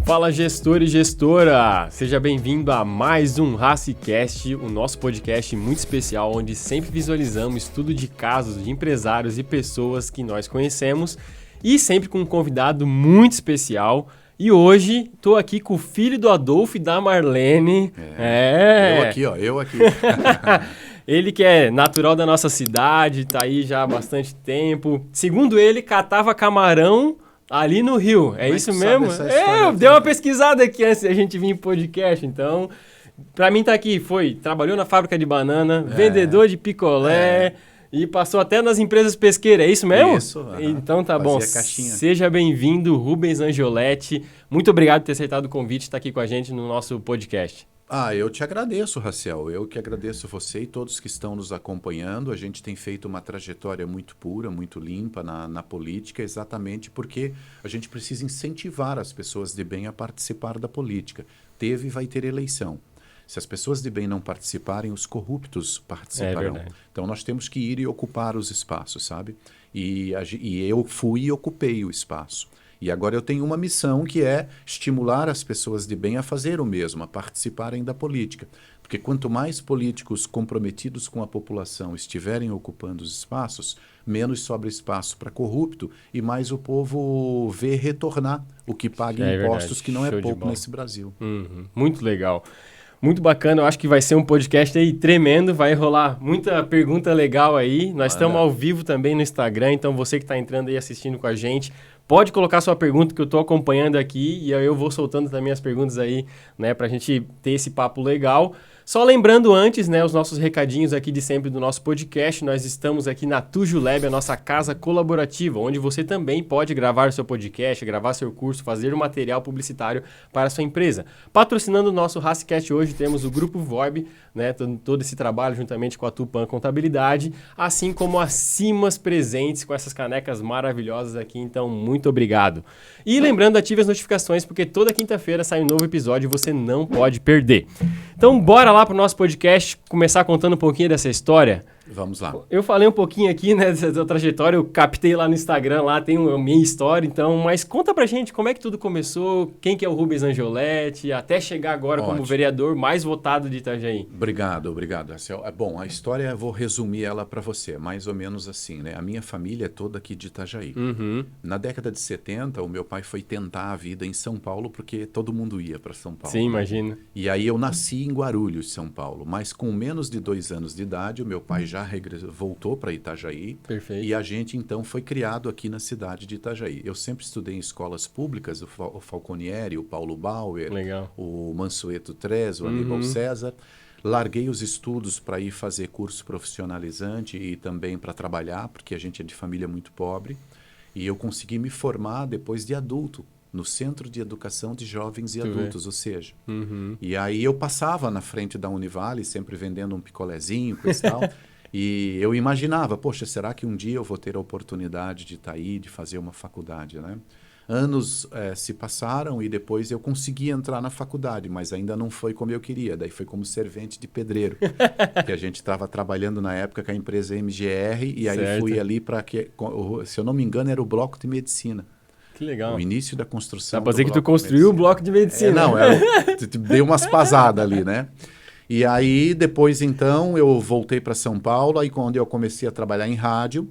Fala gestor e gestora, seja bem-vindo a mais um Racicast, o nosso podcast muito especial onde sempre visualizamos estudo de casos de empresários e pessoas que nós conhecemos e sempre com um convidado muito especial. E hoje estou aqui com o filho do Adolfo e da Marlene. Eu aqui. Ele que é natural da nossa cidade, está aí já há bastante tempo. Segundo ele, catava camarão ali no Rio, é isso mesmo? Eu dei uma pesquisada aqui antes da gente vir em podcast, então, pra mim tá aqui, trabalhou na fábrica de banana, vendedor de picolé e passou até nas empresas pesqueiras, é isso mesmo? Isso. Então tá bom, seja bem-vindo, Rubens Angioletti, muito obrigado por ter aceitado o convite de estar aqui com a gente no nosso podcast. Eu te agradeço, Raciel. Eu que agradeço você e todos que estão nos acompanhando. A gente tem feito uma trajetória muito pura, muito limpa na política, exatamente porque a gente precisa incentivar as pessoas de bem a participar da política. Teve e vai ter eleição. Se as pessoas de bem não participarem, os corruptos participarão. Então nós temos que ir e ocupar os espaços, sabe? E eu fui e ocupei o espaço. E agora eu tenho uma missão que é estimular as pessoas de bem a fazer o mesmo, a participarem da política. Porque quanto mais políticos comprometidos com a população estiverem ocupando os espaços, menos sobra espaço para corrupto e mais o povo vê retornar o que paga em impostos, que não é pouco nesse Brasil. Muito legal. Muito bacana, eu acho que vai ser um podcast aí tremendo, vai rolar muita pergunta legal aí. Nós estamos ao vivo também no Instagram, então você que está entrando aí assistindo com a gente, pode colocar sua pergunta que eu estou acompanhando aqui e aí eu vou soltando também as perguntas aí, né, para a gente ter esse papo legal. Só lembrando antes, né, os nossos recadinhos aqui de sempre do nosso podcast, nós estamos aqui na Tuju Lab, a nossa casa colaborativa, onde você também pode gravar o seu podcast, gravar seu curso, fazer um material publicitário para a sua empresa. Patrocinando o nosso Racicast hoje, temos o Grupo VOIB, né, todo esse trabalho juntamente com a Tupan Contabilidade, assim como a Simas Presentes com essas canecas maravilhosas aqui, então muito obrigado. E lembrando, ative as notificações, porque toda quinta-feira sai um novo episódio e você não pode perder. Então bora lá para o nosso podcast, começar contando um pouquinho dessa história. Vamos lá. Eu falei um pouquinho aqui, né, dessa trajetória, eu captei lá no Instagram, lá tem a minha história, então, mas conta pra gente como é que tudo começou, quem que é o Rubens Angioletti, até chegar agora como vereador mais votado de Itajaí. Obrigado, Marcel. Bom, a história, eu vou resumir ela para você, mais ou menos assim, né? A minha família é toda aqui de Itajaí. Na década de 70, o meu pai foi tentar a vida em São Paulo, porque todo mundo ia para São Paulo. Sim, imagina. E aí eu nasci em Guarulhos, São Paulo, mas com menos de 2 anos de idade, o meu pai já voltou para Itajaí. Perfeito. E a gente então foi criado aqui na cidade de Itajaí. Eu sempre estudei em escolas públicas, o Falconieri, o Paulo Bauer, o Mansueto Trez, o Aníbal César. Larguei os estudos para ir fazer curso profissionalizante e também para trabalhar, porque a gente é de família muito pobre. E eu consegui me formar depois de adulto, no Centro de Educação de Jovens e Adultos, ou seja. E aí eu passava na frente da Univale, sempre vendendo um picolézinho, coisa e tal. E eu imaginava, poxa, será que um dia eu vou ter a oportunidade de estar aí, de fazer uma faculdade, né? Anos se passaram e depois eu consegui entrar na faculdade, mas ainda não foi como eu queria. Daí foi como servente de pedreiro, que a gente estava trabalhando na época com a empresa MGR e aí fui ali para que, se eu não me engano, era o bloco de medicina. Que legal. O início da construção. Dá para dizer que tu construiu o bloco de medicina. Dei umas pasadas ali, né? E aí, depois, então, eu voltei para São Paulo, aí quando eu comecei a trabalhar em rádio,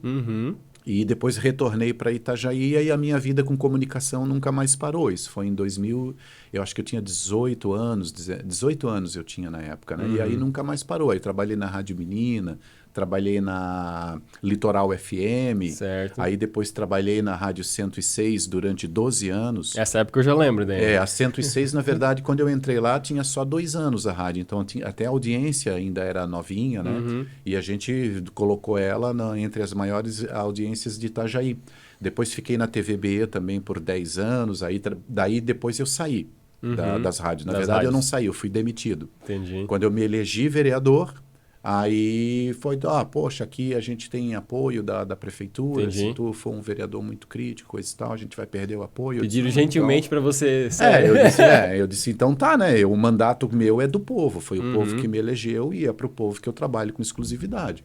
e depois retornei para Itajaí, e a minha vida com comunicação nunca mais parou. Isso foi em 2000, eu acho que eu tinha 18 anos eu tinha na época, né? E aí nunca mais parou. Aí trabalhei na Rádio Menina, trabalhei na Litoral FM, aí depois trabalhei na Rádio 106 durante 12 anos. Essa época eu já lembro, né? A 106, na verdade, quando eu entrei lá, tinha só 2 anos a rádio, então até a audiência ainda era novinha, né? E a gente colocou ela entre as maiores audiências de Itajaí. Depois fiquei na TVB também por 10 anos, daí depois eu saí das rádios. Na verdade, eu não saí, eu fui demitido. Entendi. Quando eu me elegi vereador, aí foi, poxa, aqui a gente tem apoio da prefeitura. Entendi. Se tu for um vereador muito crítico, coisa e tal, a gente vai perder o apoio. Pediram gentilmente para você... Eu disse, então tá, né? O mandato meu é do povo, foi o povo que me elegeu e é para o povo que eu trabalho com exclusividade.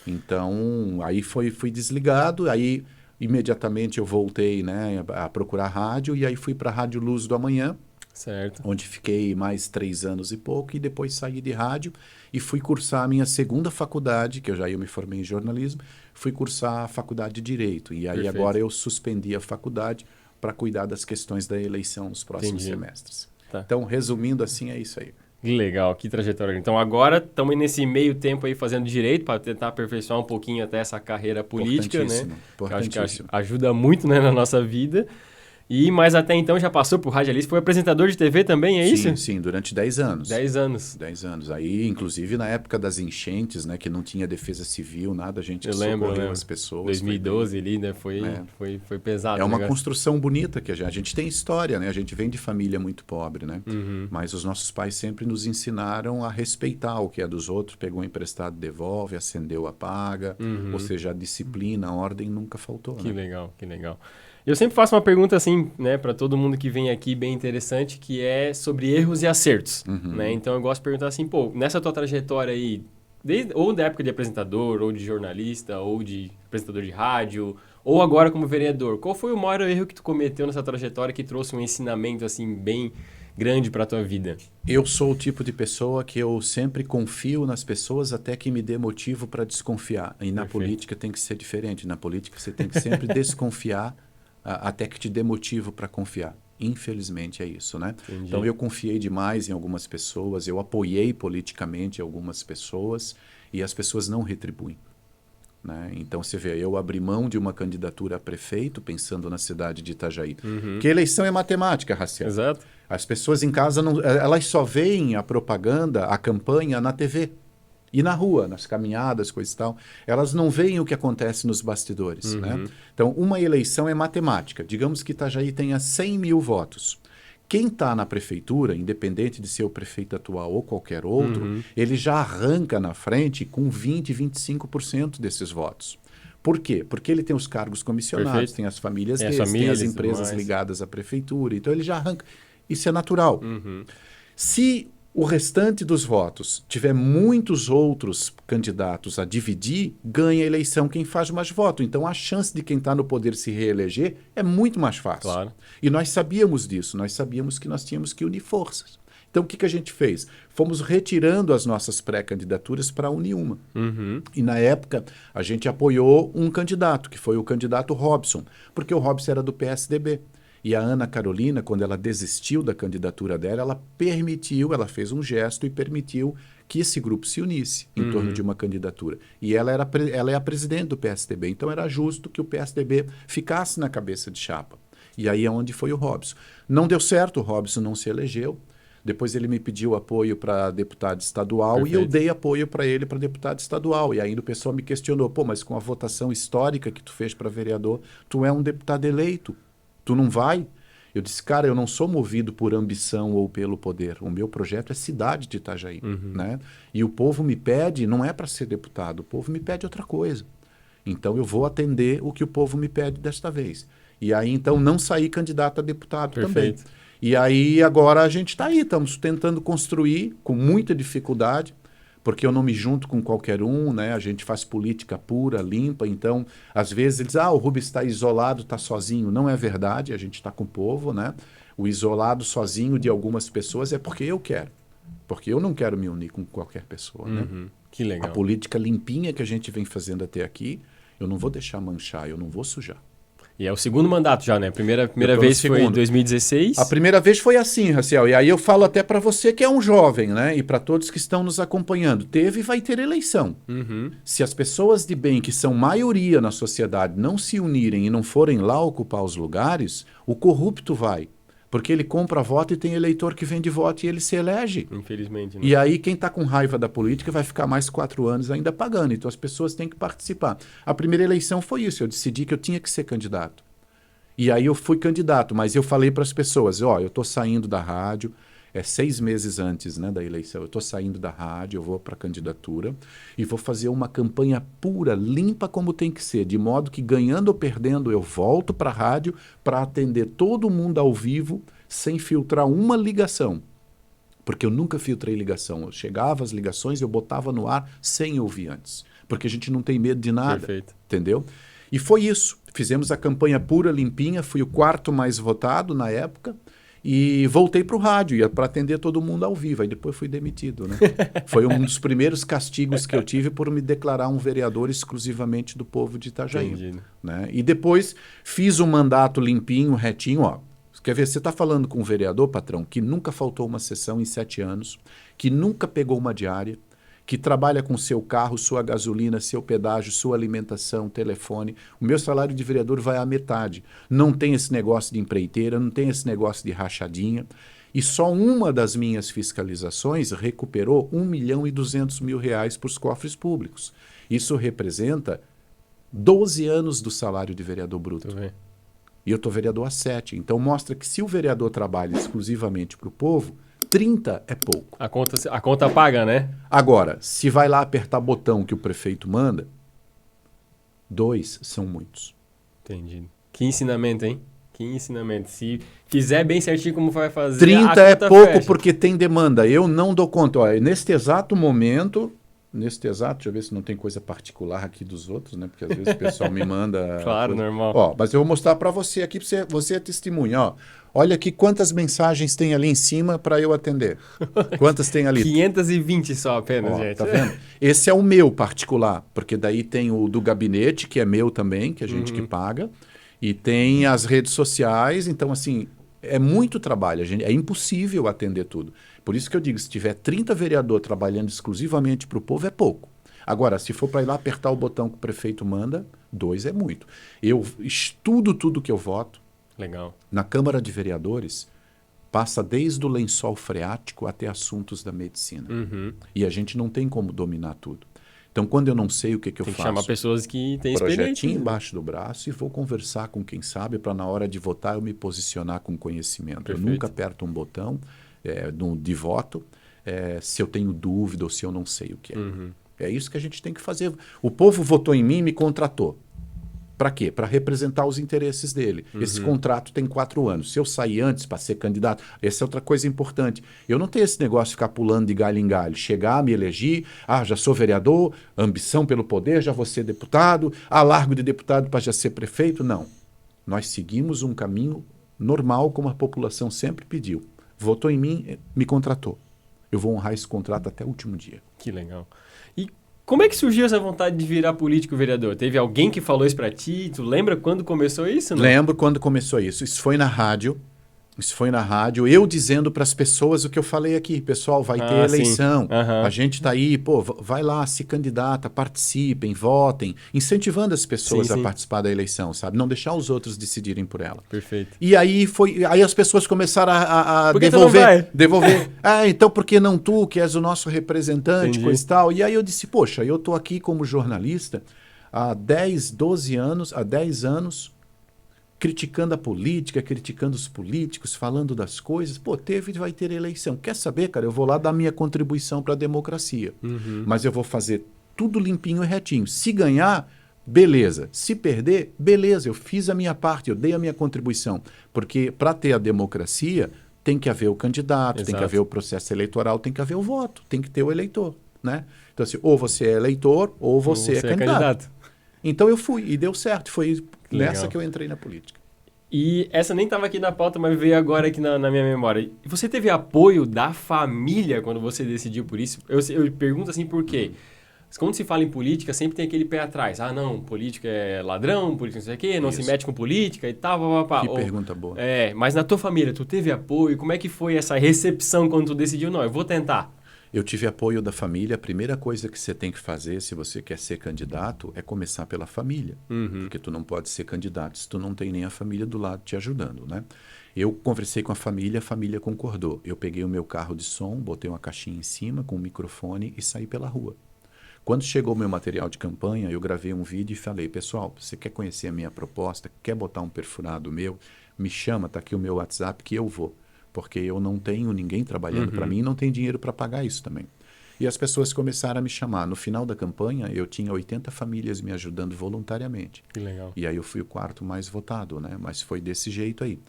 Então, aí fui desligado, aí imediatamente eu voltei, né, a procurar rádio, e aí fui para a Rádio Luz do Amanhã, certo. onde fiquei mais 3 anos e pouco, e depois saí de rádio e fui cursar a minha segunda faculdade, que eu me formei em jornalismo, fui cursar a faculdade de Direito. E aí Perfeito. agora eu suspendi a faculdade para cuidar das questões da eleição nos próximos Entendi. semestres. Tá. Então, resumindo assim, é isso aí. Que legal, que trajetória. Então agora estamos nesse meio tempo aí fazendo direito para tentar aperfeiçoar um pouquinho até essa carreira política, né? Importantíssimo. Que eu acho que ajuda muito, né, na nossa vida. Mas até então já passou por radialista, foi apresentador de TV também, é isso? Sim, durante 10 anos. 10 anos. 10 anos. Aí, inclusive, na época das enchentes, né, que não tinha defesa civil, nada, a gente socorreu as pessoas. 2012 ali, né, foi pesado. É uma construção bonita que a gente tem história, né? A gente vem de família muito pobre, né? Mas os nossos pais sempre nos ensinaram a respeitar o que é dos outros, pegou emprestado, devolve, acendeu, apaga, ou seja, a disciplina, a ordem nunca faltou. Que legal, que legal. Eu sempre faço uma pergunta assim, né, para todo mundo que vem aqui, bem interessante, que é sobre erros e acertos, né? Então eu gosto de perguntar assim, pô, nessa tua trajetória aí, ou da época de apresentador, ou de jornalista, ou de apresentador de rádio, ou agora como vereador, qual foi o maior erro que tu cometeu nessa trajetória que trouxe um ensinamento assim bem grande para a tua vida? Eu sou o tipo de pessoa que eu sempre confio nas pessoas até que me dê motivo para desconfiar. E na política tem que ser diferente. Na política você tem que sempre desconfiar até que te dê motivo para confiar. Infelizmente é isso, né? Entendi. Então eu confiei demais em algumas pessoas, eu apoiei politicamente algumas pessoas e as pessoas não retribuem. Né? Então você vê, eu abri mão de uma candidatura a prefeito pensando na cidade de Itajaí. Que eleição é matemática, Raciel. Exato. As pessoas em casa, elas só veem a propaganda, a campanha na TV. E na rua, nas caminhadas, coisa e tal, elas não veem o que acontece nos bastidores. Né? Então, uma eleição é matemática. Digamos que Itajaí tenha 100 mil votos. Quem está na prefeitura, independente de ser o prefeito atual ou qualquer outro, ele já arranca na frente com 20%, 25% desses votos. Por quê? Porque ele tem os cargos comissionados, tem as famílias deles, tem as empresas ligadas à prefeitura. Então, ele já arranca. Isso é natural. Se o restante dos votos tiver muitos outros candidatos a dividir, ganha a eleição quem faz mais voto. Então, a chance de quem está no poder se reeleger é muito mais fácil. Claro. E nós sabíamos disso. Nós sabíamos que nós tínhamos que unir forças. Então, o que a gente fez? Fomos retirando as nossas pré-candidaturas para unir uma. E, na época, a gente apoiou um candidato, que foi o candidato Robson, porque o Robson era do PSDB. E a Ana Carolina, quando ela desistiu da candidatura dela, ela fez um gesto e permitiu que esse grupo se unisse em torno de uma candidatura. E ela é a presidente do PSDB, então era justo que o PSDB ficasse na cabeça de chapa. E aí é onde foi o Robson. Não deu certo, o Robson não se elegeu. Depois ele me pediu apoio para deputado estadual e eu dei apoio para ele para deputado estadual. E ainda o pessoal me questionou, pô, mas com a votação histórica que tu fez para vereador, tu é um deputado eleito. Tu não vai? Eu disse, cara, eu não sou movido por ambição ou pelo poder. O meu projeto é cidade de Itajaí. Né? E o povo me pede, não é para ser deputado, o povo me pede outra coisa. Então eu vou atender o que o povo me pede desta vez. E aí então não saí candidato a deputado também. E aí agora a gente está aí, estamos tentando construir com muita dificuldade, porque eu não me junto com qualquer um, né? A gente faz política pura, limpa, então, às vezes eles o Rubens está isolado, está sozinho. Não é verdade, a gente está com o povo, né? O isolado sozinho de algumas pessoas é porque eu quero. Porque eu não quero me unir com qualquer pessoa, né? Que legal. A política limpinha que a gente vem fazendo até aqui, eu não vou deixar manchar, eu não vou sujar. E é o segundo mandato já, né? Primeira vez foi em 2016. A primeira vez foi assim, Raciel. E aí eu falo até para você que é um jovem, né? E para todos que estão nos acompanhando. Teve e vai ter eleição. Se as pessoas de bem, que são maioria na sociedade, não se unirem e não forem lá ocupar os lugares, o corrupto vai. Porque ele compra voto e tem eleitor que vende voto e ele se elege. Infelizmente. Né? E aí quem está com raiva da política vai ficar mais 4 anos ainda pagando. Então as pessoas têm que participar. A primeira eleição foi isso. Eu decidi que eu tinha que ser candidato. E aí eu fui candidato, mas eu falei para as pessoas, eu estou saindo da rádio, 6 meses antes, né, da eleição, eu estou saindo da rádio, eu vou para a candidatura e vou fazer uma campanha pura, limpa como tem que ser, de modo que ganhando ou perdendo eu volto para a rádio para atender todo mundo ao vivo sem filtrar uma ligação. Porque eu nunca filtrei ligação, eu chegava às ligações e eu botava no ar sem ouvir antes. porque a gente não tem medo de nada. Perfeito. Entendeu? E foi isso. Fizemos a campanha pura, limpinha, fui o 4º mais votado na época e voltei para o rádio, ia para atender todo mundo ao vivo, aí depois fui demitido, né? Foi um dos primeiros castigos que eu tive por me declarar um vereador exclusivamente do povo de Itajaí. Né? E depois fiz um mandato limpinho, retinho, ó. Quer ver, você está falando com um vereador, patrão, que nunca faltou uma sessão em 7 anos, que nunca pegou uma diária, que trabalha com seu carro, sua gasolina, seu pedágio, sua alimentação, telefone. O meu salário de vereador vai à metade. Não tem esse negócio de empreiteira, não tem esse negócio de rachadinha. E só uma das minhas fiscalizações recuperou R$1.200.000 para os cofres públicos. Isso representa 12 anos do salário de vereador bruto. E eu estou vereador há 7. Então mostra que se o vereador trabalha exclusivamente para o povo, 30 é pouco. A conta paga, né? Agora, se vai lá apertar botão que o prefeito manda, 2 são muitos. Entendi. Que ensinamento, hein? Que ensinamento. Se fizer bem certinho como vai fazer, 30 é pouco porque tem demanda. Eu não dou conta. Olha, neste exato momento, deixa eu ver se não tem coisa particular aqui dos outros, né? Porque às vezes o pessoal me manda... Claro, normal. Ó, mas eu vou mostrar para você aqui, você é testemunha, ó. Olha aqui quantas mensagens tem ali em cima para eu atender. Quantas tem ali? 520 só apenas, gente. Tá vendo? Esse é o meu particular, porque daí tem o do gabinete, que é meu também, que a gente que paga. E tem as redes sociais, então assim, é muito trabalho. É impossível atender tudo. Por isso que eu digo, se tiver 30 vereadores trabalhando exclusivamente para o povo, é pouco. Agora, se for para ir lá apertar o botão que o prefeito manda, 2 é muito. Eu estudo tudo que eu voto. Legal. Na Câmara de Vereadores, passa desde o lençol freático até assuntos da medicina. E a gente não tem como dominar tudo. Então, quando eu não sei o que eu faço... Tem que chamar pessoas que têm experiência. Projetinho embaixo do braço e vou conversar com quem sabe para, na hora de votar, eu me posicionar com conhecimento. Perfeito. Eu nunca aperto um botão de voto se eu tenho dúvida ou se eu não sei o que é. É isso que a gente tem que fazer. O povo votou em mim e me contratou. Para quê? Para representar os interesses dele. Esse contrato tem 4 anos. Se eu sair antes para ser candidato, essa é outra coisa importante. Eu não tenho esse negócio de ficar pulando de galho em galho. Chegar, me eleger, já sou vereador, ambição pelo poder, já vou ser deputado, largo de deputado para já ser prefeito. Não. Nós seguimos um caminho normal, como a população sempre pediu. Votou em mim, me contratou. Eu vou honrar esse contrato até o último dia. Que legal. E como é que surgiu essa vontade de virar político vereador? Teve alguém que falou isso pra ti? Tu lembra quando começou isso? Não? Lembro quando começou isso. Isso foi na rádio. Eu dizendo para as pessoas o que eu falei aqui. Pessoal, vai ter eleição. A gente está aí, vai lá, se candidata, participem, votem. Incentivando as pessoas a participar da eleição, sabe? Não deixar os outros decidirem por ela. Perfeito. E aí as pessoas começaram a devolver. Então por que não tu, que és o nosso representante, coisa e tal? E aí eu disse, poxa, eu estou aqui como jornalista há 10 anos... criticando a política, criticando os políticos, falando das coisas. Vai ter eleição. Quer saber, cara? Eu vou lá dar minha contribuição para a democracia. Mas eu vou fazer tudo limpinho e retinho. Se ganhar, beleza. Se perder, beleza. Eu fiz a minha parte, eu dei a minha contribuição. Porque para ter a democracia, tem que haver o candidato, tem que haver o processo eleitoral, tem que haver o voto, tem que ter o eleitor. Né? Então, assim, ou você é eleitor, ou você é candidato. Então eu fui e deu certo. Foi nessa que eu entrei na política. E essa nem estava aqui na pauta, mas veio agora aqui na minha memória. Você teve apoio da família quando você decidiu por isso? Eu pergunto assim por quê? Quando se fala em política, sempre tem aquele pé atrás. Não, político é ladrão, político não sei o quê, não se mete com política e tal, pergunta boa. Mas na tua família, tu teve apoio? Como é que foi essa recepção quando tu decidiu? Não, eu vou tentar. Eu tive apoio da família. A primeira coisa que você tem que fazer, se você quer ser candidato, é começar pela família. Porque tu não pode ser candidato se tu não tem nem a família do lado te ajudando, né? Eu conversei com a família concordou. Eu peguei o meu carro de som, botei uma caixinha em cima com um microfone e saí pela rua. Quando chegou o meu material de campanha, eu gravei um vídeo e falei, pessoal, você quer conhecer a minha proposta, quer botar um perfurado meu, me chama, tá aqui o meu WhatsApp que eu vou. Porque eu não tenho ninguém trabalhando para mim e não tenho dinheiro para pagar isso também. E as pessoas começaram a me chamar. No final da campanha, eu tinha 80 famílias me ajudando voluntariamente. Que legal. E aí eu fui o 4º mais votado, né? Mas foi desse jeito aí.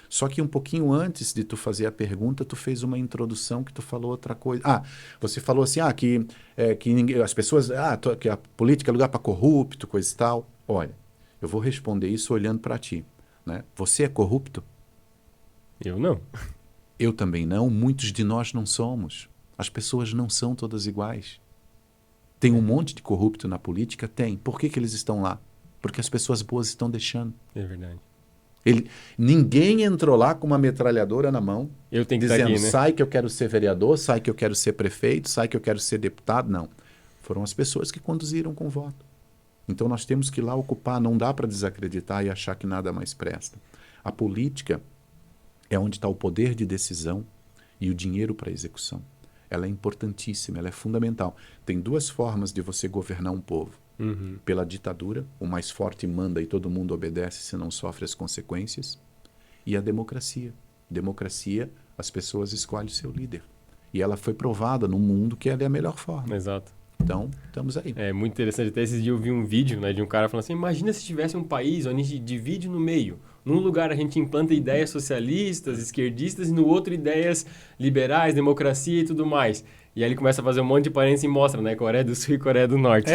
Só que um pouquinho antes de tu fazer a pergunta, tu fez uma introdução que tu falou outra coisa. Ah, você falou assim, que ninguém, as pessoas, que a política é lugar para corrupto, coisa e tal. Olha, eu vou responder isso olhando para ti, né? Você é corrupto? Eu não. Eu também não, muitos de nós não somos. As pessoas não são todas iguais. Tem um monte de corrupto na política? Tem. Por que eles estão lá? Porque as pessoas boas estão deixando. É verdade. Ninguém entrou lá com uma metralhadora na mão, eu tenho que dizendo, estar aqui, né? Sai que eu quero ser vereador, sai que eu quero ser prefeito, sai que eu quero ser deputado. Não. Foram as pessoas que conduziram com o voto. Então nós temos que ir lá ocupar, não dá para desacreditar e achar que nada mais presta. A política é onde está o poder de decisão e o dinheiro para execução. Ela é importantíssima, ela é fundamental. Tem duas formas de você governar um povo. Pela ditadura, o mais forte manda e todo mundo obedece se não sofre as consequências. E a democracia. Democracia, as pessoas escolhem seu líder. E ela foi provada no mundo que ela é a melhor forma. Exato. Então, estamos aí. É muito interessante. Até esses dias eu vi um vídeo, né, de um cara falando assim, imagina se tivesse um país onde a gente divide no meio. Num lugar a gente implanta ideias socialistas, esquerdistas, e no outro ideias liberais, democracia e tudo mais. E aí ele começa a fazer um monte de parênteses e mostra, né? Coreia do Sul e Coreia do Norte.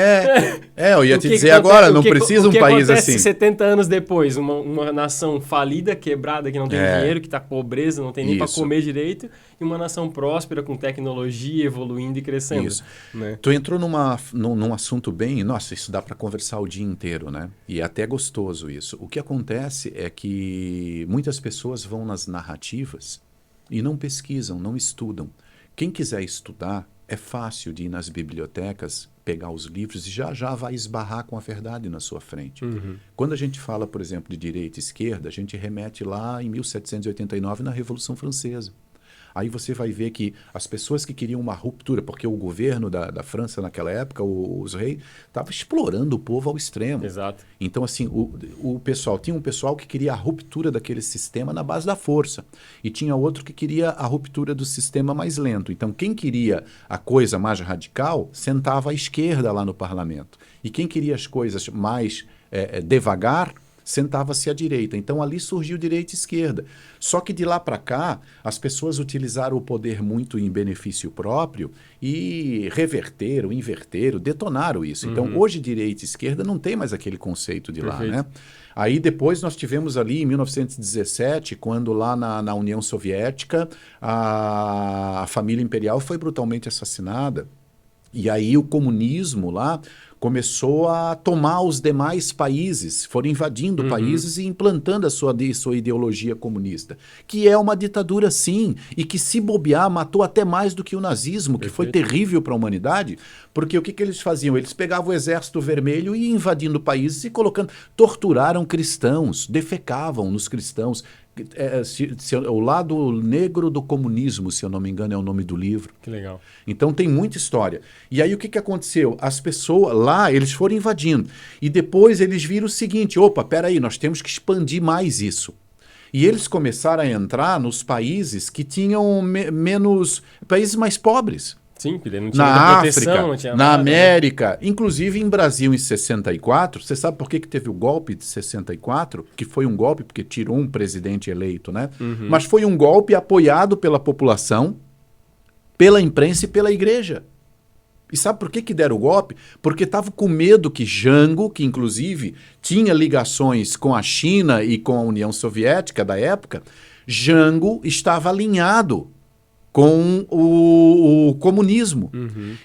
Eu ia te dizer agora, não precisa um país assim. 70 anos depois, uma nação falida, quebrada, que não tem dinheiro, que está pobreza, não tem nem para comer direito, e uma nação próspera, com tecnologia, evoluindo e crescendo. Isso. Né? Tu entrou num assunto bem... Nossa, isso dá para conversar o dia inteiro, né? E é até gostoso isso. O que acontece é que muitas pessoas vão nas narrativas e não pesquisam, não estudam. Quem quiser estudar, é fácil de ir nas bibliotecas, pegar os livros e já vai esbarrar com a verdade na sua frente. Quando a gente fala, por exemplo, de direita e esquerda, a gente remete lá em 1789 na Revolução Francesa. Aí você vai ver que as pessoas que queriam uma ruptura, porque o governo da França naquela época, os reis, estava explorando o povo ao extremo. Exato. Então, assim, tinha um pessoal que queria a ruptura daquele sistema na base da força. E tinha outro que queria a ruptura do sistema mais lento. Então, quem queria a coisa mais radical, sentava à esquerda lá no parlamento. E quem queria as coisas mais devagar, sentava-se à direita. Então, ali surgiu direita e esquerda. Só que de lá para cá, as pessoas utilizaram o poder muito em benefício próprio e reverteram, inverteram, detonaram isso. Então, hoje, direita e esquerda não tem mais aquele conceito de Perfeito. lá, né? Aí, depois, nós tivemos ali, em 1917, quando lá na União Soviética, a família imperial foi brutalmente assassinada. E aí, o comunismo lá começou a tomar os demais países, foram invadindo países e implantando a sua ideologia comunista, que é uma ditadura sim, e que se bobear matou até mais do que o nazismo, que foi terrível para a humanidade, porque o que eles faziam? Eles pegavam o exército vermelho e iam invadindo países e torturaram cristãos, defecavam nos cristãos. O lado negro do comunismo, se eu não me engano, é o nome do livro. Que legal. Então tem muita história. E aí o que aconteceu? As pessoas lá, eles foram invadindo. E depois eles viram o seguinte, opa, peraí, nós temos que expandir mais isso. E eles começaram a entrar nos países que tinham países mais pobres. Sim, porque não tinha na proteção, África, não tinha na nada, América, inclusive em Brasil em 64. Você sabe por que teve o golpe de 64? Que foi um golpe porque tirou um presidente eleito, né? Mas foi um golpe apoiado pela população, pela imprensa e pela igreja. E sabe por que deram o golpe? Porque estavam com medo que Jango, que inclusive tinha ligações com a China e com a União Soviética da época, Jango estava alinhado com o comunismo.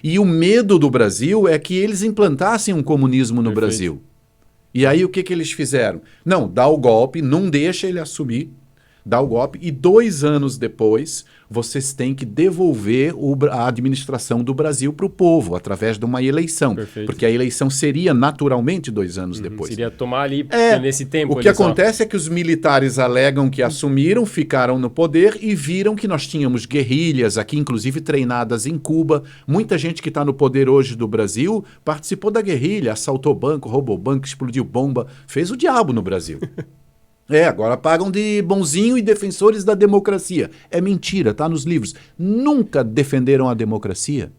E o medo do Brasil é que eles implantassem um comunismo no Brasil. E aí o que eles fizeram? Não, dá o golpe, não deixa ele assumir, dá o golpe, e 2 anos depois vocês têm que devolver a administração do Brasil para o povo, através de uma eleição. Perfeito. Porque a eleição seria naturalmente 2 anos depois. Seria tomar ali nesse tempo. O que acontece é que os militares alegam que assumiram, ficaram no poder e viram que nós tínhamos guerrilhas aqui, inclusive treinadas em Cuba. Muita gente que está no poder hoje do Brasil participou da guerrilha, assaltou banco, roubou banco, explodiu bomba, fez o diabo no Brasil. Agora pagam de bonzinho e defensores da democracia. É mentira, tá nos livros. Nunca defenderam a democracia.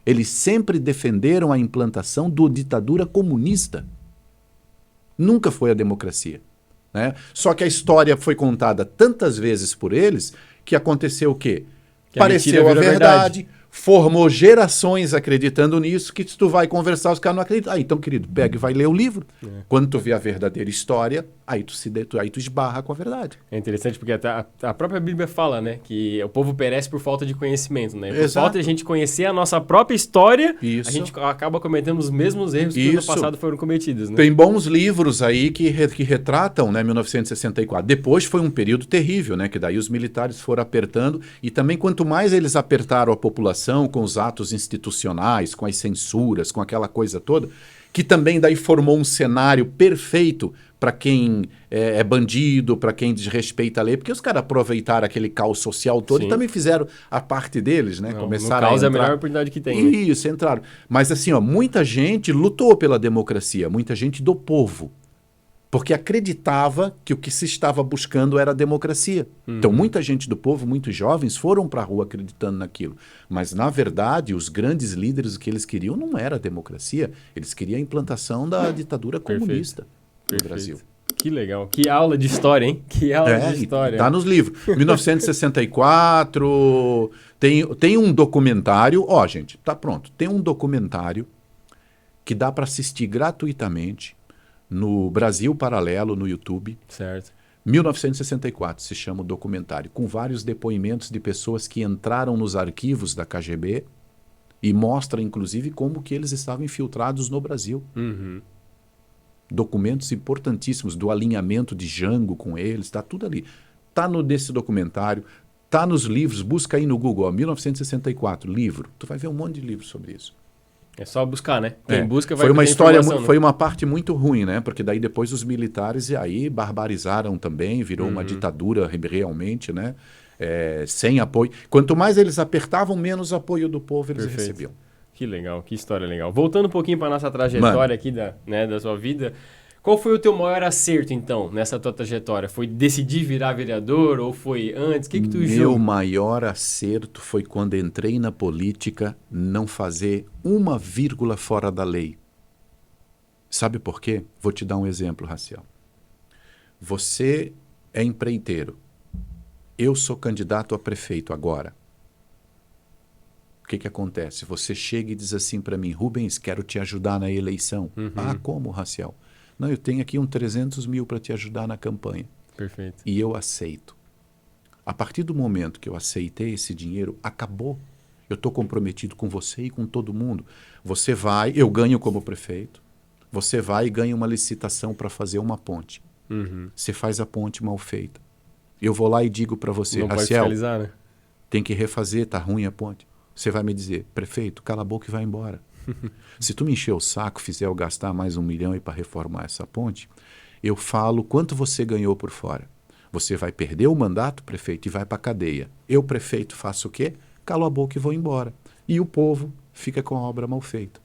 Eles sempre defenderam a implantação da ditadura comunista. Nunca foi a democracia. né? Só que a história foi contada tantas vezes por eles que aconteceu o quê? Que pareceu a verdade, formou gerações acreditando nisso, que se tu vai conversar, os caras não acreditam. Então, querido, pega e vai ler o livro. Quando tu vê a verdadeira história, aí tu esbarra com a verdade. É interessante porque até a própria Bíblia fala, né, que o povo perece por falta de conhecimento, né? Por Exato. falta de a gente conhecer a nossa própria história, Isso. a gente acaba cometendo os mesmos erros que no passado foram cometidos, né? Tem bons livros aí que retratam, né, 1964. Depois foi um período terrível, né, que daí os militares foram apertando, e também quanto mais eles apertaram a população com os atos institucionais, com as censuras, com aquela coisa toda, que também daí formou um cenário perfeito para quem é bandido, para quem desrespeita a lei, porque os caras aproveitaram aquele caos social todo. Sim. E também fizeram a parte deles, né? Começaram no caos a entrar. É a melhor oportunidade que tem. Isso, né? Entraram. Mas assim, ó, muita gente lutou pela democracia, muita gente do povo, porque acreditava que o que se estava buscando era a democracia. Então, muita gente do povo, muitos jovens, foram para a rua acreditando naquilo. Mas, na verdade, os grandes líderes, o que eles queriam não era a democracia. Eles queriam a implantação da ditadura comunista no Brasil. Que legal. Que aula de história, hein? Que aula de história. Está nos livros. 1964, tem um documentário. Ó, gente, tá pronto. Tem um documentário que dá para assistir gratuitamente no Brasil Paralelo, no YouTube. Certo. 1964 se chama o documentário, com vários depoimentos de pessoas que entraram nos arquivos da KGB e mostra, inclusive, como que eles estavam infiltrados no Brasil. Documentos importantíssimos do alinhamento de Jango com eles, está tudo ali. Está nesse documentário, está nos livros, busca aí no Google, ó, 1964, livro. Tu vai ver um monte de livros sobre isso. É só buscar, né? Quem busca vai ter uma história, né? Foi uma parte muito ruim, né? Porque daí depois os militares aí barbarizaram também, virou uma ditadura realmente, né? Sem apoio. Quanto mais eles apertavam, menos apoio do povo eles recebiam. Que legal, que história legal. Voltando um pouquinho para nossa trajetória aqui da sua vida, qual foi o teu maior acerto, então, nessa tua trajetória? Foi decidir virar vereador ou foi antes? O que tu julga? Meu maior acerto foi quando entrei na política não fazer uma vírgula fora da lei. Sabe por quê? Vou te dar um exemplo, Raciel. Você é empreiteiro. Eu sou candidato a prefeito agora. O que acontece? Você chega e diz assim para mim, Rubens, quero te ajudar na eleição. Ah, como, Raciel? Não, eu tenho aqui 300 mil para te ajudar na campanha. Perfeito. E eu aceito. A partir do momento que eu aceitei esse dinheiro, acabou. Eu estou comprometido com você e com todo mundo. Você vai, eu ganho como prefeito. Você vai e ganha uma licitação para fazer uma ponte. Você faz a ponte mal feita. Eu vou lá e digo para você, não Raciel, pode fiscalizar, né? Tem que refazer, tá ruim a ponte. Você vai me dizer, prefeito, cala a boca e vai embora. Se tu me encher o saco, fizer eu gastar mais 1 milhão para reformar essa ponte, eu falo quanto você ganhou por fora. Você vai perder o mandato, prefeito, e vai para a cadeia. Eu, prefeito, faço o quê? Calo a boca e vou embora. E o povo fica com a obra mal feita.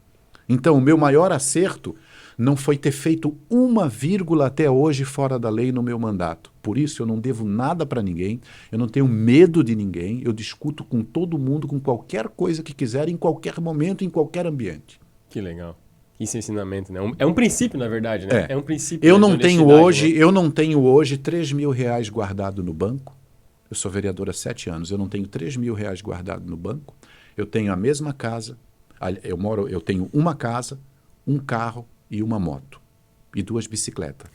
Então, o meu maior acerto não foi ter feito uma vírgula até hoje fora da lei no meu mandato. Por isso, eu não devo nada para ninguém, eu não tenho medo de ninguém, eu discuto com todo mundo, com qualquer coisa que quiser, em qualquer momento, em qualquer ambiente. Que legal. Esse ensinamento, né? É um princípio, na verdade, né? É um princípio. Eu não tenho hoje 3 mil reais guardado no banco. Eu sou vereador há 7 anos, eu não tenho 3 mil reais guardado no banco. Eu tenho a mesma casa, eu tenho uma casa, um carro e uma moto. E 2 bicicletas,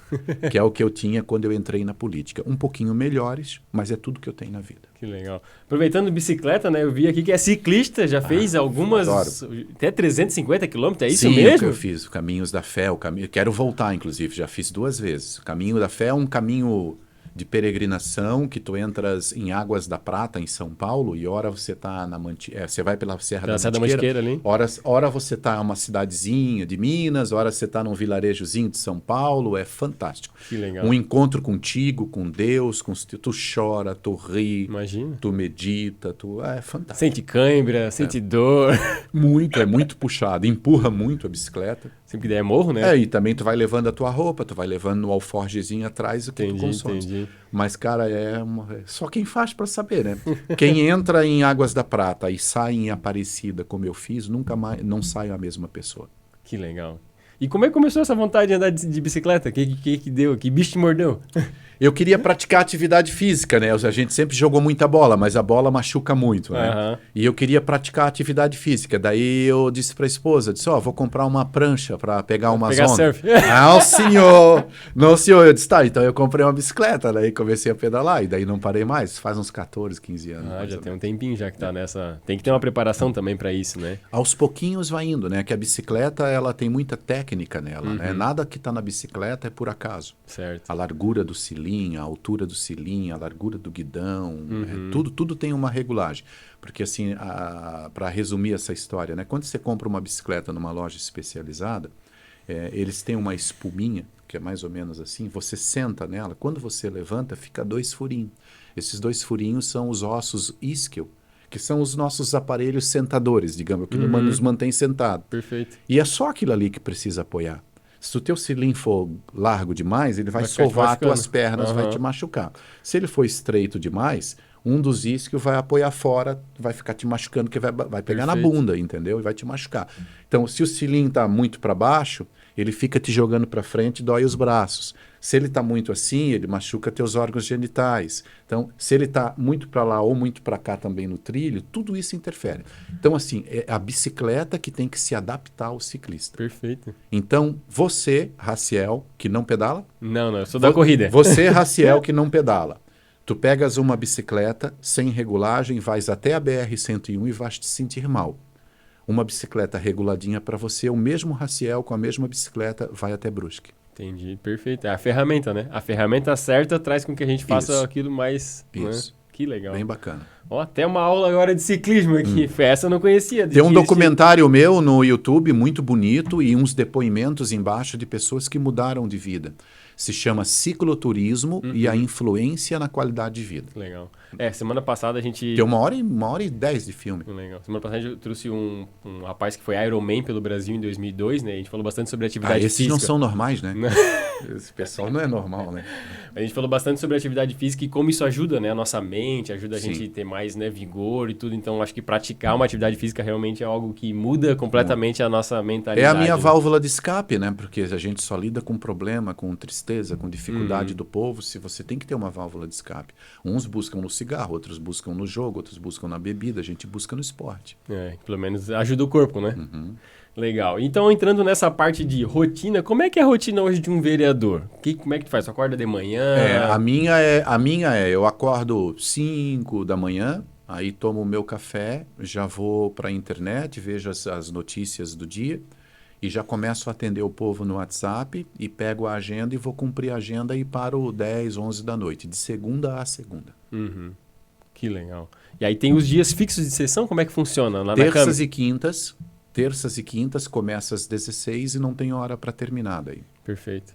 que é o que eu tinha quando eu entrei na política. Um pouquinho melhores, mas é tudo que eu tenho na vida. Que legal. Aproveitando bicicleta, né? Eu vi aqui que é ciclista, já fez algumas... Até 350 quilômetros, é isso mesmo? Sim, eu fiz. Caminhos da Fé, quero voltar, inclusive, já fiz 2 vezes. O Caminho da Fé é um caminho de peregrinação que tu entras em Águas da Prata, em São Paulo, e ora você tá você vai pela Serra da Mantiqueira ali. Ora você tá em uma cidadezinha de Minas, ora você tá num vilarejozinho de São Paulo, é fantástico. Que legal. Um encontro contigo, com Deus, tu chora, tu ri, imagina, tu medita, é fantástico. Sente cãibra, sente dor. É muito puxado, empurra muito a bicicleta. Sempre que der morro, né? E também tu vai levando a tua roupa, tu vai levando no alforjezinho atrás o que tu consome. Entendi. Mas, cara, só quem faz para saber, né? Quem entra em Águas da Prata e sai em Aparecida, como eu fiz, nunca mais não sai a mesma pessoa. Que legal. E como é que começou essa vontade de andar de bicicleta? Que deu? Que bicho te mordeu? Eu queria praticar atividade física, né? A gente sempre jogou muita bola, mas a bola machuca muito, né? Uhum. E eu queria praticar atividade física. Daí eu disse para a esposa, vou comprar uma prancha para pegar umas ondas. Surf. Não, senhor! Não, senhor! Eu disse, tá, então eu comprei uma bicicleta, daí comecei a pedalar e daí não parei mais. Faz uns 14, 15 anos. Já tem um tempinho já que tá nessa... Tem que ter uma preparação também para isso, né? Aos pouquinhos vai indo, né? Que a bicicleta, ela tem muita técnica nela, né? Nada que tá na bicicleta é por acaso. Certo. A largura do cilindro, a altura do cilindro, a largura do guidão, tudo tem uma regulagem. Porque assim, para resumir essa história, né? Quando você compra uma bicicleta numa loja especializada, eles têm uma espuminha, que é mais ou menos assim, você senta nela, quando você levanta, fica 2 furinhos. Esses 2 furinhos são os ossos isquio, que são os nossos aparelhos sentadores, digamos, que nos mantém sentado. Perfeito. E é só aquilo ali que precisa apoiar. Se o teu cilindro for largo demais, ele vai sovar as tuas pernas, vai te machucar. Se ele for estreito demais, um dos isquios vai apoiar fora, vai ficar te machucando, que vai pegar na bunda, entendeu? E vai te machucar. Então, se o cilindro está muito para baixo, ele fica te jogando para frente e dói os braços. Se ele está muito assim, ele machuca teus órgãos genitais. Então, se ele está muito para lá ou muito para cá também no trilho, tudo isso interfere. Então, assim, é a bicicleta que tem que se adaptar ao ciclista. Perfeito. Então, você, Raciel, que não pedala? Não, eu sou da corrida. Você, Raciel, que não pedala. Tu pegas uma bicicleta sem regulagem, vais até a BR-101 e vais te sentir mal. Uma bicicleta reguladinha para você, o mesmo Raciel com a mesma bicicleta vai até Brusque. Entendi, perfeito. É a ferramenta, né? A ferramenta certa traz com que a gente faça aquilo mais... Isso. Né? Que legal. Bem bacana. Ó, até uma aula agora de ciclismo aqui. Essa eu não conhecia. Tem um documentário meu no YouTube muito bonito e uns depoimentos embaixo de pessoas que mudaram de vida. Se chama Cicloturismo e a Influência na Qualidade de Vida. Legal. Semana passada a gente... Tem 1h10 de filme. Legal. Semana passada eu trouxe um rapaz que foi Ironman pelo Brasil em 2002, né? A gente falou bastante sobre atividade física. Esses não são normais, né? Esse pessoal não é normal, né? A gente falou bastante sobre atividade física e como isso ajuda, né? A nossa mente, ajuda a gente a ter mais, né, vigor e tudo. Então, acho que praticar uma atividade física realmente é algo que muda completamente a nossa mentalidade. É a minha válvula de escape, né? Porque a gente só lida com problema, com tristeza, com dificuldade do povo, se você tem que ter uma válvula de escape. Uns buscam no cigarro, outros buscam no jogo, outros buscam na bebida, a gente busca no esporte. Pelo menos ajuda o corpo, né? Legal. Então, entrando nessa parte de rotina, como é que é a rotina hoje de um vereador? Como é que tu faz? Tu acorda de manhã? A minha é, eu acordo 5 da manhã, aí tomo o meu café, já vou para a internet, vejo as notícias do dia e já começo a atender o povo no WhatsApp e pego a agenda e vou cumprir a agenda e paro 10, 11 da noite, de segunda a segunda. Que legal. E aí tem os dias fixos de sessão? Como é que funciona? Lá Terças e quintas começa às 16 e não tem hora para terminar daí. Perfeito.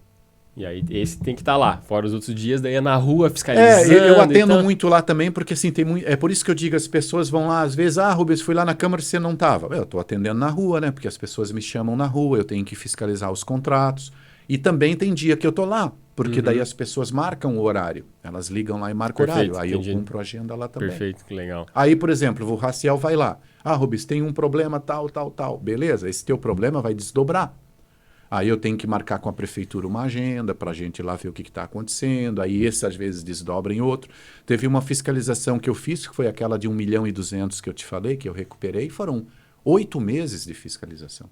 E aí esse tem que estar lá, fora os outros dias, daí é na rua fiscalizando. Eu atendo muito lá também, porque assim, é por isso que eu digo, as pessoas vão lá, às vezes, Rubens, fui lá na Câmara e você não estava. Eu estou atendendo na rua, né? Porque as pessoas me chamam na rua, eu tenho que fiscalizar os contratos. E também tem dia que eu estou lá, porque daí as pessoas marcam o horário. Elas ligam lá e marcam o horário. Aí eu cumpro a agenda lá também. Perfeito, que legal. Aí, por exemplo, o Raciel vai lá. Rubens, tem um problema tal. Beleza, esse teu problema vai desdobrar. Aí eu tenho que marcar com a prefeitura uma agenda para a gente ir lá ver o que está acontecendo. Aí esse às vezes desdobra em outro. Teve uma fiscalização que eu fiz, que foi aquela de 1.200.000 que eu te falei, que eu recuperei. Foram 8 meses de fiscalização.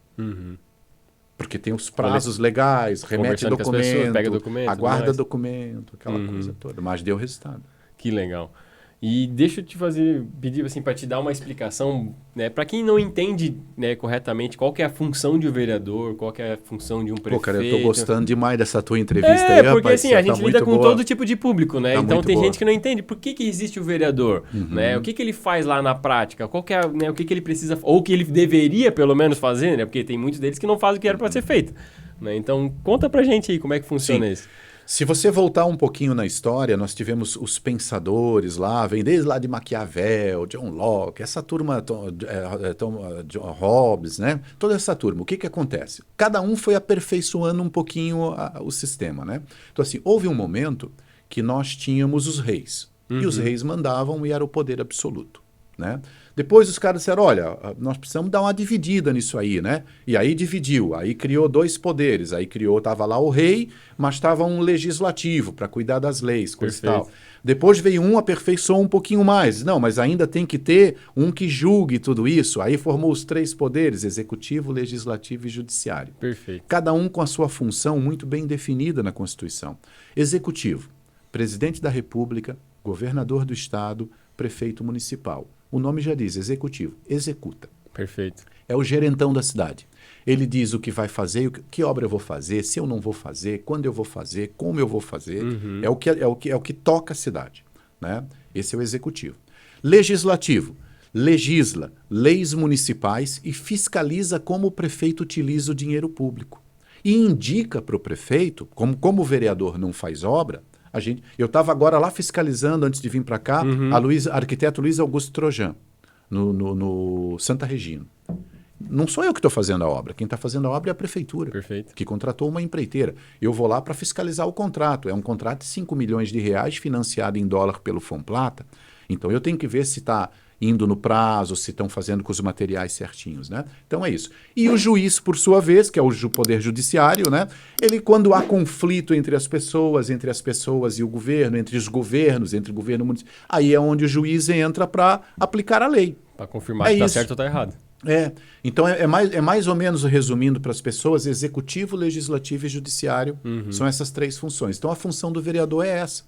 Porque tem os prazos legais, remete documento, pessoas, pega documento, aguarda documento, aquela coisa toda. Mas deu resultado. Que legal. E deixa eu te pedir assim, para te dar uma explicação, né, para quem não entende, né, corretamente qual que é a função de um vereador, qual que é a função de um prefeito. Cara, eu tô gostando demais dessa tua entrevista aí, porque rapaz, assim, a gente lida com todo tipo de público, né? Tá então tem boa. gente que não entende por que existe o vereador, né? O que ele faz lá na prática, qual que é, né, o que ele precisa, ou o que ele deveria pelo menos fazer, né? Porque tem muitos deles que não fazem o que era para ser feito, né? Então, conta pra gente aí como é que funciona isso. Se você voltar um pouquinho na história, nós tivemos os pensadores lá, vem desde lá de Maquiavel, John Locke, essa turma, John Hobbes, né? Toda essa turma. O que acontece? Cada um foi aperfeiçoando um pouquinho o sistema, né? Então, assim, houve um momento que nós tínhamos os reis. E os reis mandavam e era o poder absoluto, né? Depois os caras disseram, olha, nós precisamos dar uma dividida nisso aí, né? E aí dividiu, aí criou 2 poderes, aí estava lá o rei, mas estava um legislativo para cuidar das leis, coisa e tal. Depois veio aperfeiçoou um pouquinho mais. Não, mas ainda tem que ter um que julgue tudo isso. Aí formou os 3 poderes, executivo, legislativo e judiciário. Perfeito. Cada um com a sua função muito bem definida na Constituição. Executivo, presidente da República, governador do estado, prefeito municipal. O nome já diz, executivo, executa. Perfeito. É o gerentão da cidade. Ele diz o que vai fazer, que obra eu vou fazer, se eu não vou fazer, quando eu vou fazer, como eu vou fazer. É o que toca a cidade, né? Esse é o executivo. Legislativo. Legisla leis municipais e fiscaliza como o prefeito utiliza o dinheiro público. E indica para o prefeito, como o vereador não faz obra, eu estava agora lá fiscalizando, antes de vir para cá, a arquiteto Luiz Augusto Trojan, no Santa Regina. Não sou eu que estou fazendo a obra. Quem está fazendo a obra é a prefeitura, Perfeito. Que contratou uma empreiteira. Eu vou lá para fiscalizar o contrato. É um contrato de 5 milhões de reais financiado em dólar pelo Fomplata. Então eu tenho que ver se está indo no prazo, se estão fazendo com os materiais certinhos, né? Então é isso. E o juiz, por sua vez, que é o poder judiciário, né? Ele, quando há conflito entre as pessoas e o governo, entre os governos, entre o governo municipal, aí é onde o juiz entra para aplicar a lei. Para confirmar se está certo ou está errado. Então é mais ou menos, resumindo para as pessoas, executivo, legislativo e judiciário são essas 3 funções. Então a função do vereador é essa.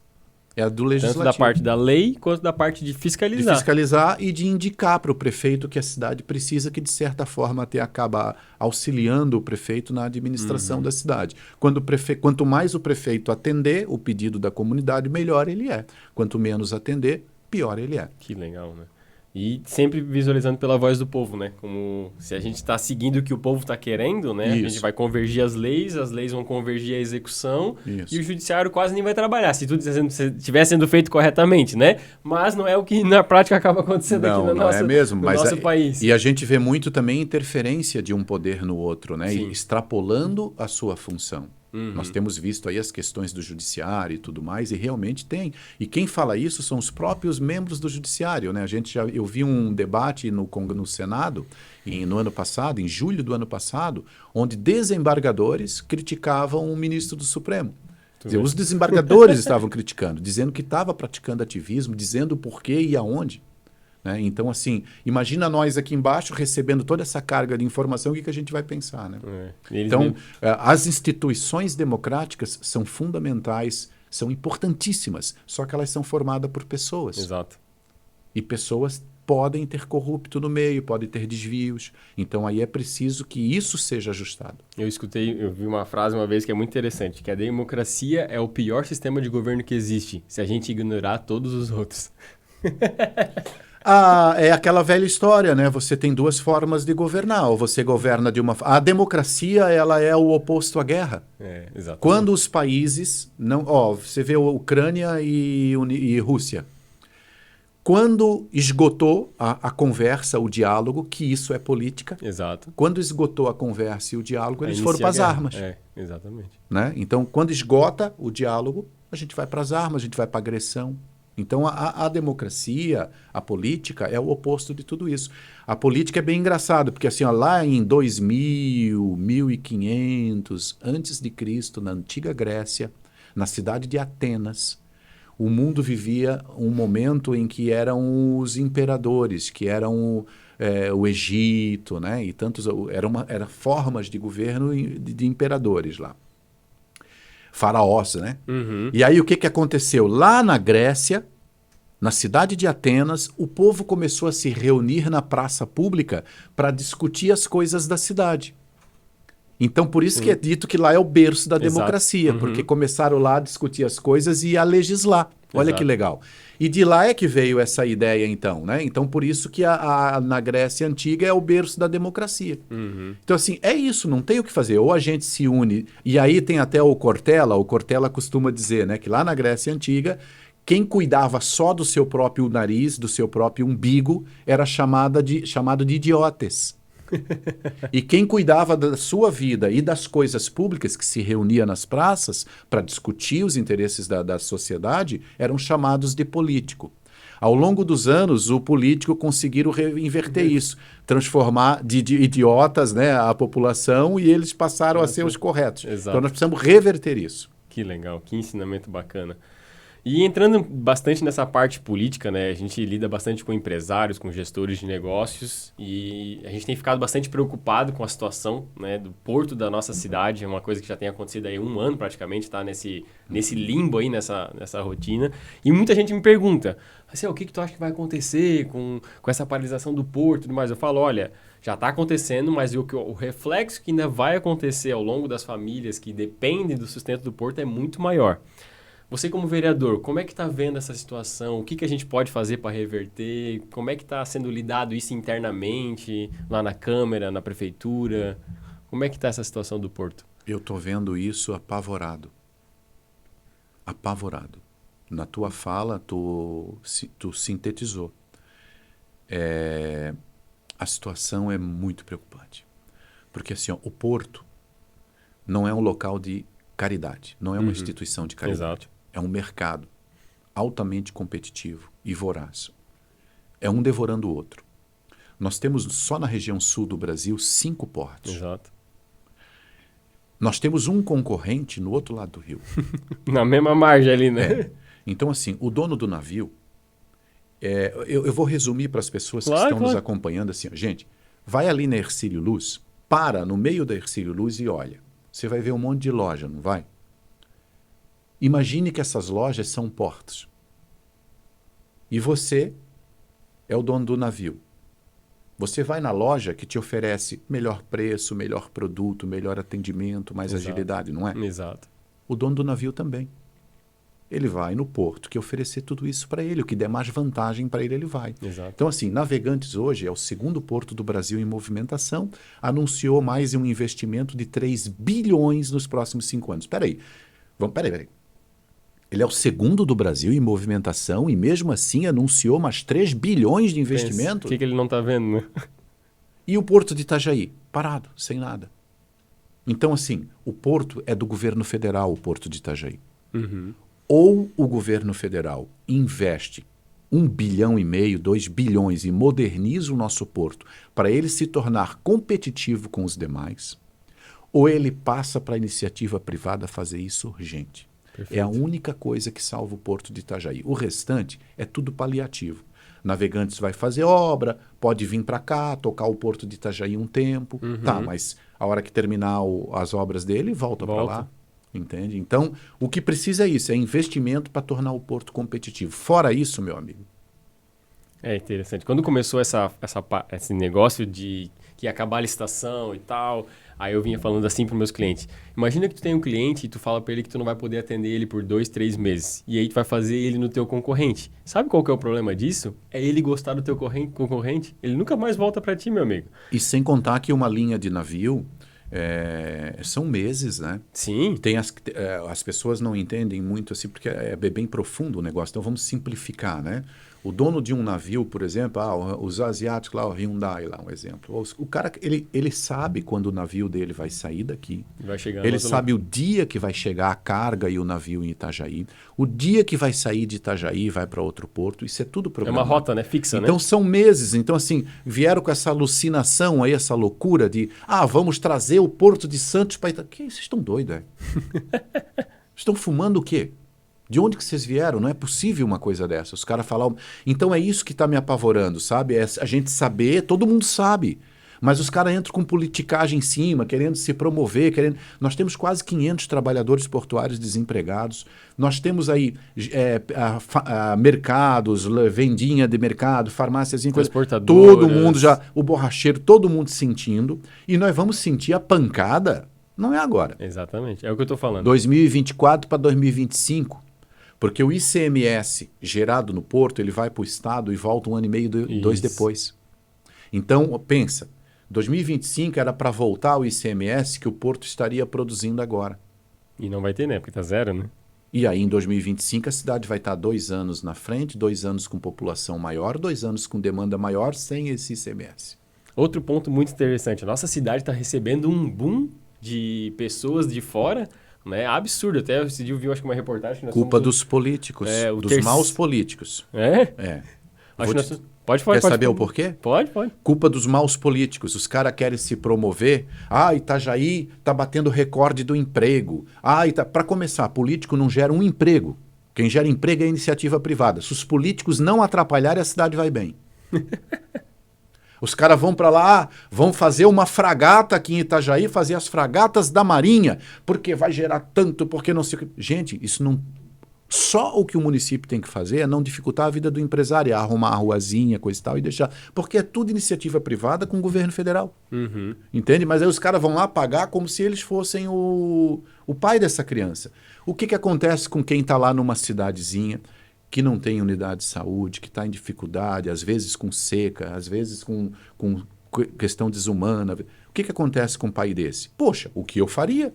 É a do legislativo. Tanto da parte da lei quanto da parte de fiscalizar. De fiscalizar e de indicar para o prefeito que a cidade precisa, que de certa forma até acaba auxiliando o prefeito na administração da cidade. Quanto mais o prefeito atender o pedido da comunidade, melhor ele é. Quanto menos atender, pior ele é. Que legal, né? E sempre visualizando pela voz do povo, né? Como se a gente está seguindo o que o povo está querendo, né? Isso. A gente vai convergir as leis vão convergir a execução. Isso. E o judiciário quase nem vai trabalhar, se tudo estiver sendo feito corretamente, né? Mas não é o que na prática acaba acontecendo aqui no nosso país. E a gente vê muito também interferência de um poder no outro, né? E extrapolando a sua função. Nós temos visto aí as questões do judiciário e tudo mais, e realmente tem. E quem fala isso são os próprios membros do judiciário, né? Eu vi um debate no Senado no ano passado, em julho do ano passado, onde desembargadores criticavam o ministro do Supremo. Quer dizer, os desembargadores estavam criticando, dizendo que estava praticando ativismo, dizendo o porquê e aonde. Né? Então, assim, imagina nós aqui embaixo recebendo toda essa carga de informação, o que a gente vai pensar, né? Então, as instituições democráticas são fundamentais, são importantíssimas, só que elas são formadas por pessoas. Exato. E pessoas podem ter corrupto no meio, podem ter desvios. Então, aí é preciso que isso seja ajustado. Eu vi uma frase uma vez que é muito interessante, que a democracia é o pior sistema de governo que existe, se a gente ignorar todos os outros. É aquela velha história, né? Você tem 2 formas de governar. Ou você governa de uma... A democracia, ela é o oposto à guerra. Exatamente. Quando os países... você vê Ucrânia e Rússia. Quando esgotou a conversa, o diálogo, que isso é política. Exato. Quando esgotou a conversa e o diálogo, eles foram para as armas. Exatamente. Né? Então, quando esgota o diálogo, a gente vai para as armas, a gente vai para a agressão. Então, a democracia, a política, é o oposto de tudo isso. A política é bem engraçado, porque assim, lá em 2000, 1500, antes de Cristo, na antiga Grécia, na cidade de Atenas, o mundo vivia um momento em que eram os imperadores, que eram o Egito, né? E tantos, eram formas de governo de imperadores lá. Faraós, né? E aí o que aconteceu? Lá na Grécia, na cidade de Atenas, o povo começou a se reunir na praça pública para discutir as coisas da cidade. Então, por isso que é dito que lá é o berço da democracia, porque começaram lá a discutir as coisas e a legislar. Olha que legal. E de lá é que veio essa ideia, então, né? Então, por isso que na Grécia Antiga é o berço da democracia. Então, assim, é isso, não tem o que fazer. Ou a gente se une, e aí tem até o Cortella costuma dizer, né, que lá na Grécia Antiga, quem cuidava só do seu próprio nariz, do seu próprio umbigo, era chamado de idiotes. E quem cuidava da sua vida e das coisas públicas, que se reunia nas praças para discutir os interesses da sociedade, eram chamados de político. Ao longo dos anos, o político conseguiram inverter isso, transformar de idiotas, né, a população, e eles passaram a ser os corretos. Exato. Então nós precisamos reverter isso. Que legal, que ensinamento bacana. E entrando bastante nessa parte política, né? A gente lida bastante com empresários, com gestores de negócios e a gente tem ficado bastante preocupado com a situação, né, do porto da nossa cidade. É uma coisa que já tem acontecido aí 1 ano praticamente, está nesse limbo aí, nessa rotina. E muita gente me pergunta, assim, o que tu acha que vai acontecer com essa paralisação do porto e tudo mais? Eu falo, olha, já está acontecendo, mas o reflexo que ainda vai acontecer ao longo das famílias que dependem do sustento do porto é muito maior. Você como vereador, como é que está vendo essa situação? O que a gente pode fazer para reverter? Como é que está sendo lidado isso internamente, lá na Câmara, na Prefeitura? Como é que está essa situação do Porto? Eu estou vendo isso apavorado. Apavorado. Na tua fala, tu sintetizou. A situação é muito preocupante. Porque assim, ó, o Porto não é um local de caridade, não é uma instituição de caridade. Exato. É um mercado altamente competitivo e voraz. É um devorando o outro. Nós temos só na região sul do Brasil 5 portos. Exato. Nós temos um concorrente no outro lado do rio. Na mesma margem ali, né? Então, assim, o dono do navio... eu vou resumir para as pessoas que estão nos acompanhando assim. Gente, vai ali na Hercílio Luz, para no meio da Hercílio Luz e olha. Você vai ver um monte de loja, não vai? Imagine que essas lojas são portos. E você é o dono do navio. Você vai na loja que te oferece melhor preço, melhor produto, melhor atendimento, mais agilidade, não é? Exato. O dono do navio também. Ele vai no porto que oferecer tudo isso para ele. O que der mais vantagem para ele, ele vai. Exato. Então, assim, Navegantes hoje é o 2º porto do Brasil em movimentação. Anunciou mais um investimento de 3 bilhões nos próximos 5 anos. Peraí. Ele é o 2º do Brasil em movimentação e mesmo assim anunciou mais 3 bilhões de investimento. O que ele não está vendo, né? E o Porto de Itajaí? Parado, sem nada. Então, assim, o porto é do governo federal, o Porto de Itajaí. Ou o governo federal investe 1,5 bilhão, 2 bilhões e moderniza o nosso porto para ele se tornar competitivo com os demais, ou ele passa para a iniciativa privada fazer isso urgente. Perfeito. É a única coisa que salva o Porto de Itajaí. O restante é tudo paliativo. Navegantes vai fazer obra, pode vir para cá, tocar o Porto de Itajaí um tempo. Tá, mas a hora que terminar as obras dele, volta. para lá. Entende? Então, o que precisa é isso, é investimento para tornar o porto competitivo. Fora isso, meu amigo. É interessante. Quando começou esse negócio de que ia acabar a licitação e tal, aí eu vinha falando assim para os meus clientes. Imagina que tu tem um cliente e tu fala para ele que tu não vai poder atender ele por 2, 3 meses. E aí tu vai fazer ele no teu concorrente. Sabe qual que é o problema disso? É ele gostar do teu concorrente. Ele nunca mais volta para ti, meu amigo. E sem contar que uma linha de navio... são meses, né? Sim. Tem as pessoas não entendem muito assim, porque é bem profundo o negócio. Então vamos simplificar, né? O dono de um navio, por exemplo, os asiáticos lá, o Hyundai lá, um exemplo. O cara, ele sabe quando o navio dele vai sair daqui. Vai chegar ele sabe o dia que vai chegar a carga e o navio em Itajaí. O dia que vai sair de Itajaí e vai para outro porto. Isso é tudo programado. É uma rota, né? Fixa, então, né? são meses. Então, assim, vieram com essa alucinação aí, essa loucura de vamos trazer o Porto de Santos para Itajaí. Que vocês estão doidos, é? Estão fumando o quê? De onde que vocês vieram? Não é possível uma coisa dessa. Os caras falam... Então é isso que está me apavorando, sabe? É a gente saber, todo mundo sabe. Mas os caras entram com politicagem em cima, querendo se promover. Nós temos quase 500 trabalhadores portuários desempregados. Nós temos aí mercados, vendinha de mercado, farmácias, todo mundo já... O borracheiro, todo mundo sentindo. E nós vamos sentir a pancada. Não é agora. Exatamente. É o que eu estou falando. 2024 para 2025. Porque o ICMS gerado no porto, ele vai para o Estado e volta 1 ano e meio, 2 depois. Então, pensa, 2025 era para voltar o ICMS que o porto estaria produzindo agora. E não vai ter, né? Porque está zero, né? E aí, em 2025, a cidade vai estar 2 anos na frente, 2 anos com população maior, 2 anos com demanda maior, sem esse ICMS. Outro ponto muito interessante. A nossa cidade está recebendo um boom de pessoas de fora, né? Absurdo. Até esse dia eu vi, acho que uma reportagem... Que culpa dos políticos, dos maus políticos. É? Pode. Quer saber o porquê? Pode. Culpa dos maus políticos. Os caras querem se promover. Itajaí tá batendo recorde do emprego. Para começar, político não gera um emprego. Quem gera emprego é a iniciativa privada. Se os políticos não atrapalharem, a cidade vai bem. Os caras vão para lá, vão fazer uma fragata aqui em Itajaí, fazer as fragatas da Marinha, porque vai gerar tanto, porque não sei o que. Gente, isso não... Só o que o município tem que fazer é não dificultar a vida do empresário, arrumar a ruazinha, coisa e tal, e deixar. Porque é tudo iniciativa privada com o governo federal. Uhum. Entende? Mas aí os caras vão lá pagar como se eles fossem o pai dessa criança. O que acontece com quem está lá numa cidadezinha que não tem unidade de saúde, que está em dificuldade, às vezes com seca, às vezes com questão desumana? O que acontece com um pai desse? Poxa, o que eu faria?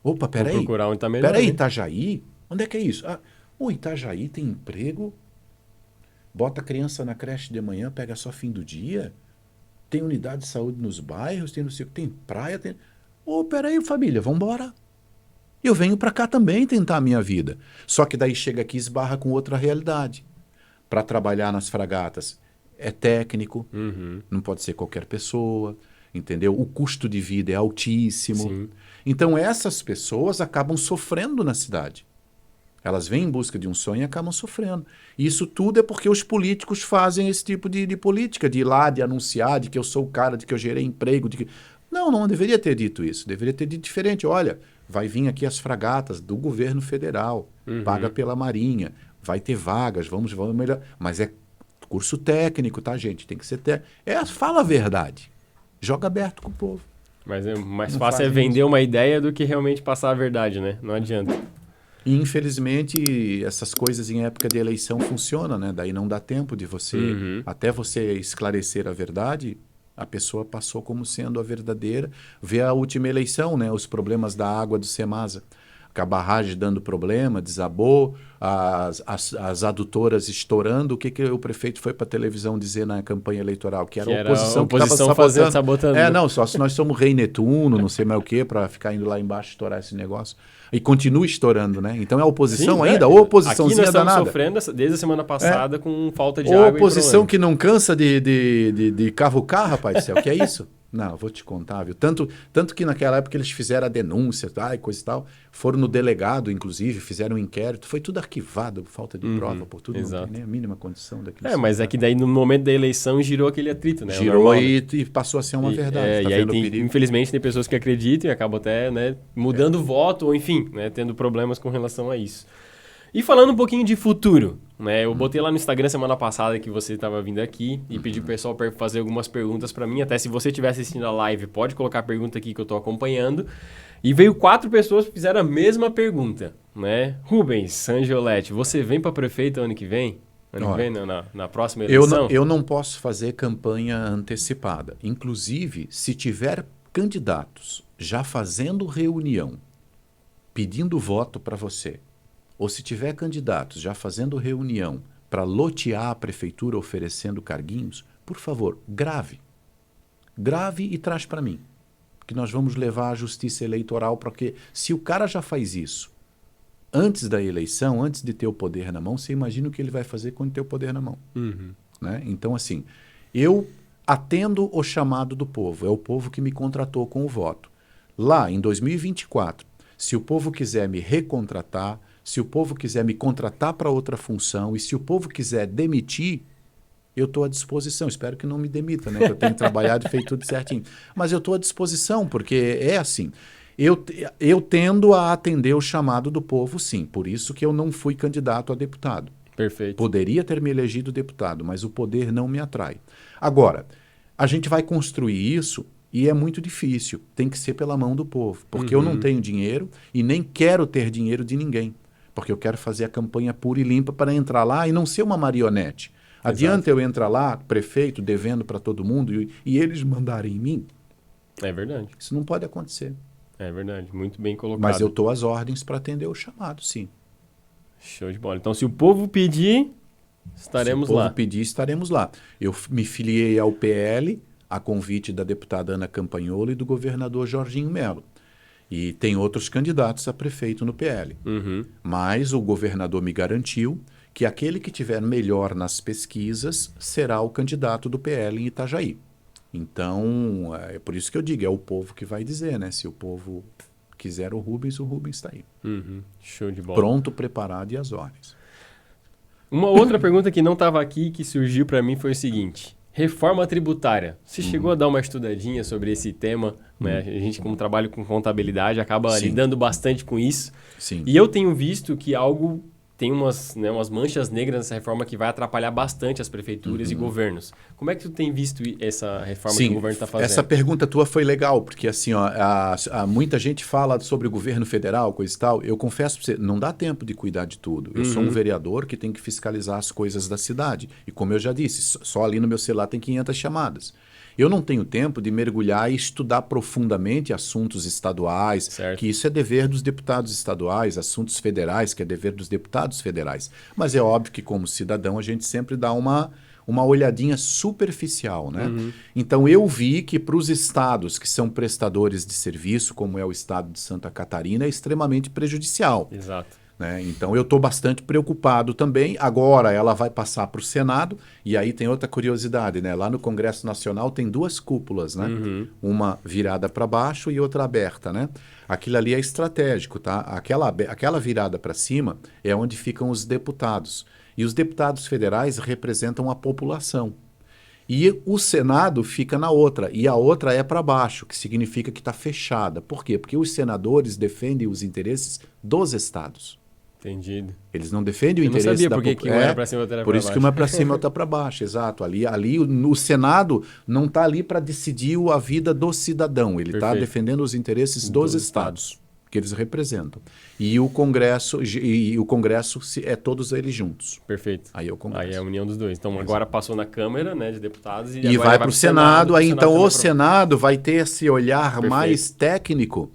Opa, peraí. Vou procurar onde está melhor. Peraí, Itajaí? Onde é que é isso? O Itajaí tem emprego? Bota a criança na creche de manhã, pega só fim do dia? Tem unidade de saúde nos bairros? Tem praia? Peraí, família, vamos embora. Eu venho para cá também tentar a minha vida. Só que daí chega aqui e esbarra com outra realidade. Para trabalhar nas fragatas é técnico, não pode ser qualquer pessoa, entendeu? O custo de vida é altíssimo. Sim. Então essas pessoas acabam sofrendo na cidade. Elas vêm em busca de um sonho e acabam sofrendo. E isso tudo é porque os políticos fazem esse tipo de política, de ir lá, de anunciar, de que eu sou o cara, de que eu gerei emprego. Não deveria ter dito isso. Deveria ter dito diferente. Olha, vai vir aqui as fragatas do governo federal, paga pela Marinha, vai ter vagas, vamos melhor. Mas é curso técnico, tá, gente? Tem que ser técnico. Fala a verdade. Joga aberto com o povo. Mas é mais fácil é vender uma ideia do que realmente passar a verdade, né? Não adianta. E, infelizmente, essas coisas em época de eleição funcionam, né? Daí não dá tempo de você... Até você esclarecer a verdade, a pessoa passou como sendo a verdadeira. Vê a última eleição, né? Os problemas da água do Semasa. A barragem dando problema, desabou, as adutoras estourando. O que o prefeito foi para a televisão dizer na campanha eleitoral? Que era a oposição que estava sabotando. Não, só se nós somos rei Netuno, não sei mais o que, para ficar indo lá embaixo estourar esse negócio. E continua estourando, né? Então é a oposição ainda, ou oposiçãozinha danada. Aqui nós estamos sofrendo desde a semana passada com falta de água. Ou oposição que não cansa de cavucar, rapaz do céu, que é isso? Não, eu vou te contar, viu? Tanto que naquela época eles fizeram a denúncia, coisa e tal, foram no delegado, inclusive, fizeram um inquérito, foi tudo arquivado por falta de prova, por tudo, exato. Não tem nem a mínima condição daquilo. Mas é que daí no momento da eleição girou aquele atrito, né? Girou e passou a ser uma verdade. Tá, e aí, infelizmente, tem pessoas que acreditam e acabam até mudando o voto, ou enfim, tendo problemas com relação a isso. E falando um pouquinho de futuro, né? Eu botei lá no Instagram semana passada que você estava vindo aqui e pedi pro pessoal para fazer algumas perguntas para mim. Até se você estiver assistindo a live, pode colocar a pergunta aqui que eu estou acompanhando. E veio 4 pessoas que fizeram a mesma pergunta, né? Rubens Sangiolete, você vem para prefeito ano que vem? Ano que vem, na próxima eleição? Eu não posso fazer campanha antecipada. Inclusive, se tiver candidatos já fazendo reunião, pedindo voto para você, ou se tiver candidatos já fazendo reunião para lotear a prefeitura oferecendo carguinhos, por favor, grave. Grave e traz para mim. Que nós vamos levar à justiça eleitoral, porque se o cara já faz isso antes da eleição, antes de ter o poder na mão, você imagina o que ele vai fazer quando ter o poder na mão. Né? Então, assim, eu atendo o chamado do povo. É o povo que me contratou com o voto. Lá, em 2024, se o povo quiser me recontratar, se o povo quiser me contratar para outra função e se o povo quiser demitir, eu estou à disposição. Espero que não me demita, né? Que eu tenho trabalhado e feito tudo certinho. Mas eu estou à disposição, porque é assim. Eu tendo a atender o chamado do povo, sim. Por isso que eu não fui candidato a deputado. Perfeito. Poderia ter me elegido deputado, mas o poder não me atrai. Agora, a gente vai construir isso e é muito difícil. Tem que ser pela mão do povo. Porque eu não tenho dinheiro e nem quero ter dinheiro de ninguém. Porque eu quero fazer a campanha pura e limpa para entrar lá e não ser uma marionete. Adianta eu entrar lá, prefeito, devendo para todo mundo e eles mandarem em mim? É verdade. Isso não pode acontecer. É verdade, muito bem colocado. Mas eu estou às ordens para atender o chamado, sim. Show de bola. Então, se o povo pedir, estaremos lá. Se o povo pedir, estaremos lá. Eu me filiei ao PL, a convite da deputada Ana Campagnolo e do governador Jorginho Melo. E tem outros candidatos a prefeito no PL. Mas o governador me garantiu que aquele que tiver melhor nas pesquisas será o candidato do PL em Itajaí. Então, é por isso que eu digo, é o povo que vai dizer, né? Se o povo quiser o Rubens está aí. Show de bola. Pronto, preparado e às ordens. Uma outra pergunta que não estava aqui, que surgiu para mim, foi o seguinte. Reforma tributária. Você chegou a dar uma estudadinha sobre esse tema, né? A gente, como trabalha com contabilidade, acaba lidando bastante com isso. Sim. E eu tenho visto que algo tem umas manchas negras nessa reforma que vai atrapalhar bastante as prefeituras e governos. Como é que tu tem visto essa reforma que o governo está fazendo? Essa pergunta tua foi legal, porque assim, ó, muita gente fala sobre o governo federal, coisa e tal. Eu confesso para você, não dá tempo de cuidar de tudo. Eu sou um vereador que tem que fiscalizar as coisas da cidade. E como eu já disse, só ali no meu celular tem 500 chamadas. Eu não tenho tempo de mergulhar e estudar profundamente assuntos estaduais, certo. Que isso é dever dos deputados estaduais, assuntos federais, que é dever dos deputados federais. Mas é óbvio que, como cidadão, a gente sempre dá uma olhadinha superficial, né? Então, eu vi que para os estados que são prestadores de serviço, como é o estado de Santa Catarina, é extremamente prejudicial. Exato. Né? Então, eu estou bastante preocupado também. Agora, ela vai passar para o Senado, e aí tem outra curiosidade, né? Lá no Congresso Nacional tem 2 cúpulas, né? Uma virada para baixo e outra aberta, né? Aquilo ali é estratégico, tá? Aquela virada para cima é onde ficam os deputados. E os deputados federais representam a população. E o Senado fica na outra, e a outra é para baixo, que significa que está fechada. Por quê? Porque os senadores defendem os interesses dos estados. Entendido. Eles não defendem o interesse da população. Eu não sabia porque uma era para cima e outra era para baixo. Por isso que uma é para cima e outra para baixo, exato. Ali no Senado não está ali para decidir a vida do cidadão. Ele está defendendo os interesses dos estados que eles representam. E o Congresso é todos eles juntos. Perfeito. Aí é o Congresso. Aí é a união dos dois. Então agora passou na Câmara, né, de deputados e agora vai para o Senado. Aí então o Senado vai ter esse olhar mais técnico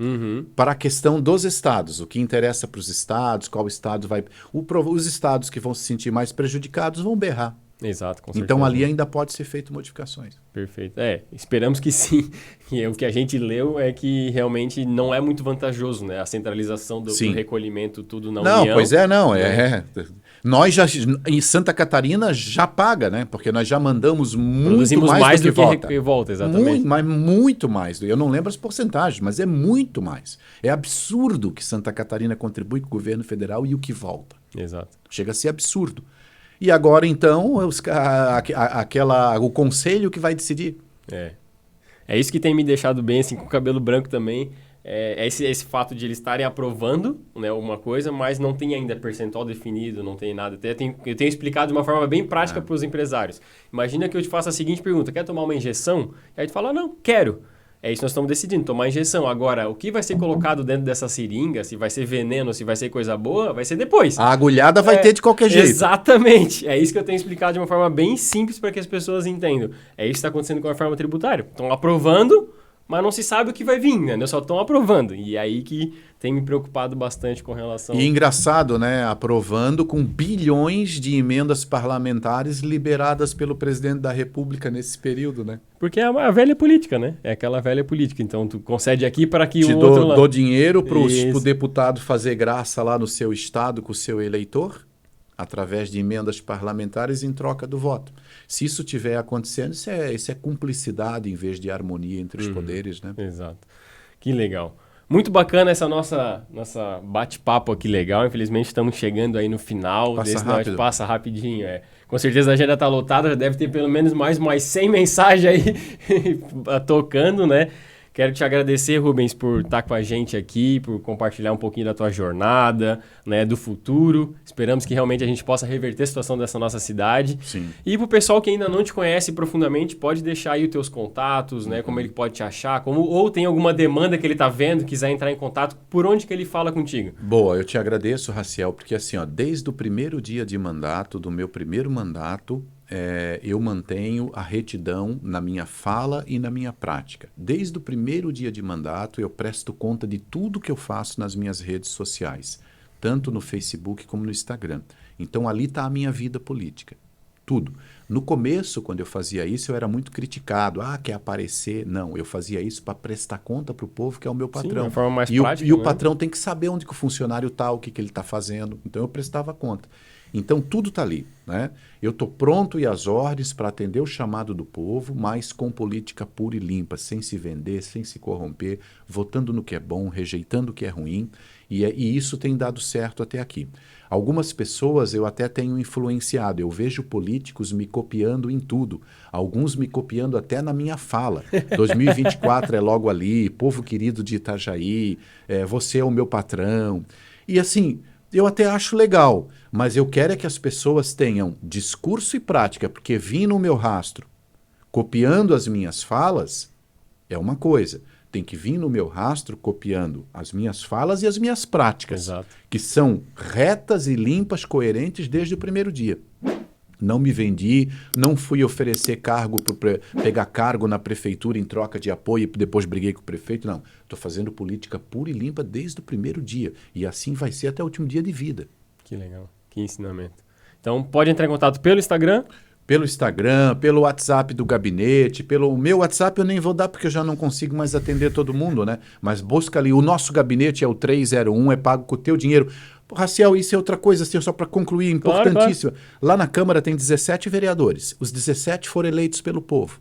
para a questão dos estados. O que interessa para os estados, qual estado vai... Os estados que vão se sentir mais prejudicados vão berrar. Exato, com certeza. Então ali ainda pode ser feito modificações. Perfeito. Esperamos que sim. E o que a gente leu é que realmente não é muito vantajoso, né? A centralização do recolhimento, tudo na União. Não, pois é, não. Nós já, em Santa Catarina, já paga, né? Porque nós já mandamos muito mais do que volta, exatamente. Muito mais. Eu não lembro as porcentagens, mas é muito mais. É absurdo o que Santa Catarina contribui com o governo federal e o que volta. Exato. Chega a ser absurdo. E agora, então, o conselho que vai decidir. É isso que tem me deixado bem, assim, com o cabelo branco também. Esse fato de eles estarem aprovando, né, alguma coisa, mas não tem ainda percentual definido, não tem nada. Eu tenho explicado de uma forma bem prática para os empresários. Imagina que eu te faça a seguinte pergunta: quer tomar uma injeção? E aí tu fala, não, quero. É isso que nós estamos decidindo, tomar injeção. Agora, o que vai ser colocado dentro dessa seringa, se vai ser veneno, se vai ser coisa boa, vai ser depois. A agulhada vai ter de qualquer jeito. Exatamente. É isso que eu tenho explicado de uma forma bem simples para que as pessoas entendam. É isso que está acontecendo com a reforma tributária. Estão aprovando, mas não se sabe o que vai vir, né? Só estão aprovando. E é aí que tem me preocupado bastante com relação... E engraçado, né? Aprovando com bilhões de emendas parlamentares liberadas pelo presidente da República nesse período, né? Porque é a velha política, né? É aquela velha política. Então, tu concede aqui para que o outro... Dou dinheiro para o deputado fazer graça lá no seu estado com o seu eleitor, através de emendas parlamentares em troca do voto. Se isso estiver acontecendo, isso é cumplicidade em vez de harmonia entre os poderes, né? Exato. Que legal. Muito bacana essa nossa bate-papo aqui legal. Infelizmente estamos chegando aí no final. Passa rapidinho. Com certeza a agenda está lotada, já deve ter pelo menos mais 100 mensagens aí tocando, né? Quero te agradecer, Rubens, por estar com a gente aqui, por compartilhar um pouquinho da tua jornada, né, do futuro. Esperamos que realmente a gente possa reverter a situação dessa nossa cidade. Sim. E para o pessoal que ainda não te conhece profundamente, pode deixar aí os teus contatos, né, como ele pode te achar, ou tem alguma demanda que ele está vendo, quiser entrar em contato, por onde que ele fala contigo? Boa, eu te agradeço, Raciel, porque assim, desde o primeiro dia de mandato, do meu primeiro mandato, eu mantenho a retidão na minha fala e na minha prática. Desde o primeiro dia de mandato, eu presto conta de tudo que eu faço nas minhas redes sociais, tanto no Facebook como no Instagram. Então, ali está a minha vida política. tudo. No começo, quando eu fazia isso, eu era muito criticado. Quer aparecer? Não, eu fazia isso para prestar conta para o povo, que é o meu patrão. Sim, de forma mais prática, e o patrão tem que saber onde que o funcionário está, o que ele está fazendo. Então, eu prestava conta. Então, tudo está ali, né? Eu estou pronto e às ordens para atender o chamado do povo, mas com política pura e limpa, sem se vender, sem se corromper, votando no que é bom, rejeitando o que é ruim, e isso tem dado certo até aqui. Algumas pessoas eu até tenho influenciado, eu vejo políticos me copiando em tudo, alguns me copiando até na minha fala. 2024 é logo ali, povo querido de Itajaí, você é o meu patrão. E assim, eu até acho legal, mas eu quero é que as pessoas tenham discurso e prática, porque vir no meu rastro copiando as minhas falas é uma coisa. Tem que vir no meu rastro copiando as minhas falas e as minhas práticas, Exato. Que são retas e limpas, coerentes desde o primeiro dia. Não me vendi, não fui oferecer cargo, pegar cargo na prefeitura em troca de apoio e depois briguei com o prefeito. Não, estou fazendo política pura e limpa desde o primeiro dia. E assim vai ser até o último dia de vida. Que legal, que ensinamento. Então, pode entrar em contato pelo Instagram? Pelo Instagram, pelo WhatsApp do gabinete, pelo meu WhatsApp eu nem vou dar porque eu já não consigo mais atender todo mundo, né? Mas busca ali, o nosso gabinete é o 301, é pago com o teu dinheiro. Raciel, isso é outra coisa, assim, só para concluir, importantíssima. Claro. Lá na Câmara tem 17 vereadores, os 17 foram eleitos pelo povo.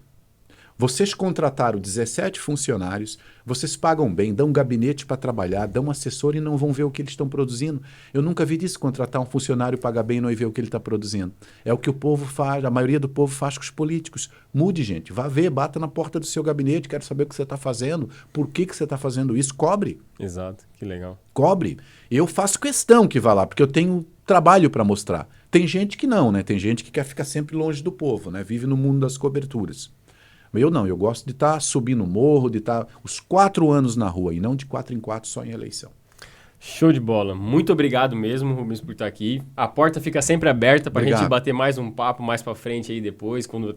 Vocês contrataram 17 funcionários, vocês pagam bem, dão um gabinete para trabalhar, dão um assessor e não vão ver o que eles estão produzindo. Eu nunca vi disso, contratar um funcionário, pagar bem e não ver o que ele está produzindo. É o que o povo faz, a maioria do povo faz com os políticos. Mude, gente, vá ver, bata na porta do seu gabinete, quero saber o que você está fazendo, por que você está fazendo isso, cobre. Exato, que legal. Cobre. Eu faço questão que vá lá, porque eu tenho trabalho para mostrar. Tem gente que não, né? Tem gente que quer ficar sempre longe do povo, né? Vive no mundo das coberturas. Eu não, eu gosto de estar subindo o morro, de estar os 4 anos na rua e não de 4 em 4 só em eleição. Show de bola. Muito obrigado mesmo, Rubens, por estar aqui. A porta fica sempre aberta para a gente bater mais um papo mais para frente aí depois, quando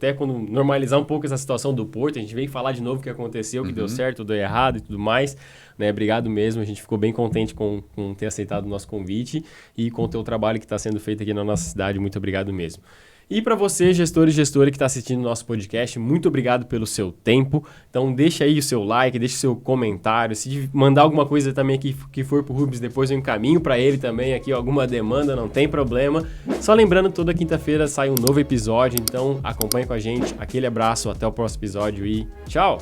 normalizar um pouco essa situação do Porto, a gente vem falar de novo o que aconteceu, o que deu certo, deu errado e tudo mais. Né? Obrigado mesmo, a gente ficou bem contente com ter aceitado o nosso convite e com o teu trabalho que está sendo feito aqui na nossa cidade. Muito obrigado mesmo. E para você, gestor e gestora que está assistindo o nosso podcast, muito obrigado pelo seu tempo. Então deixa aí o seu like, deixa o seu comentário. Se mandar alguma coisa também que for para o Rubens, depois eu encaminho para ele também aqui, alguma demanda, não tem problema. Só lembrando, toda quinta-feira sai um novo episódio, então acompanhe com a gente. Aquele abraço, até o próximo episódio e tchau!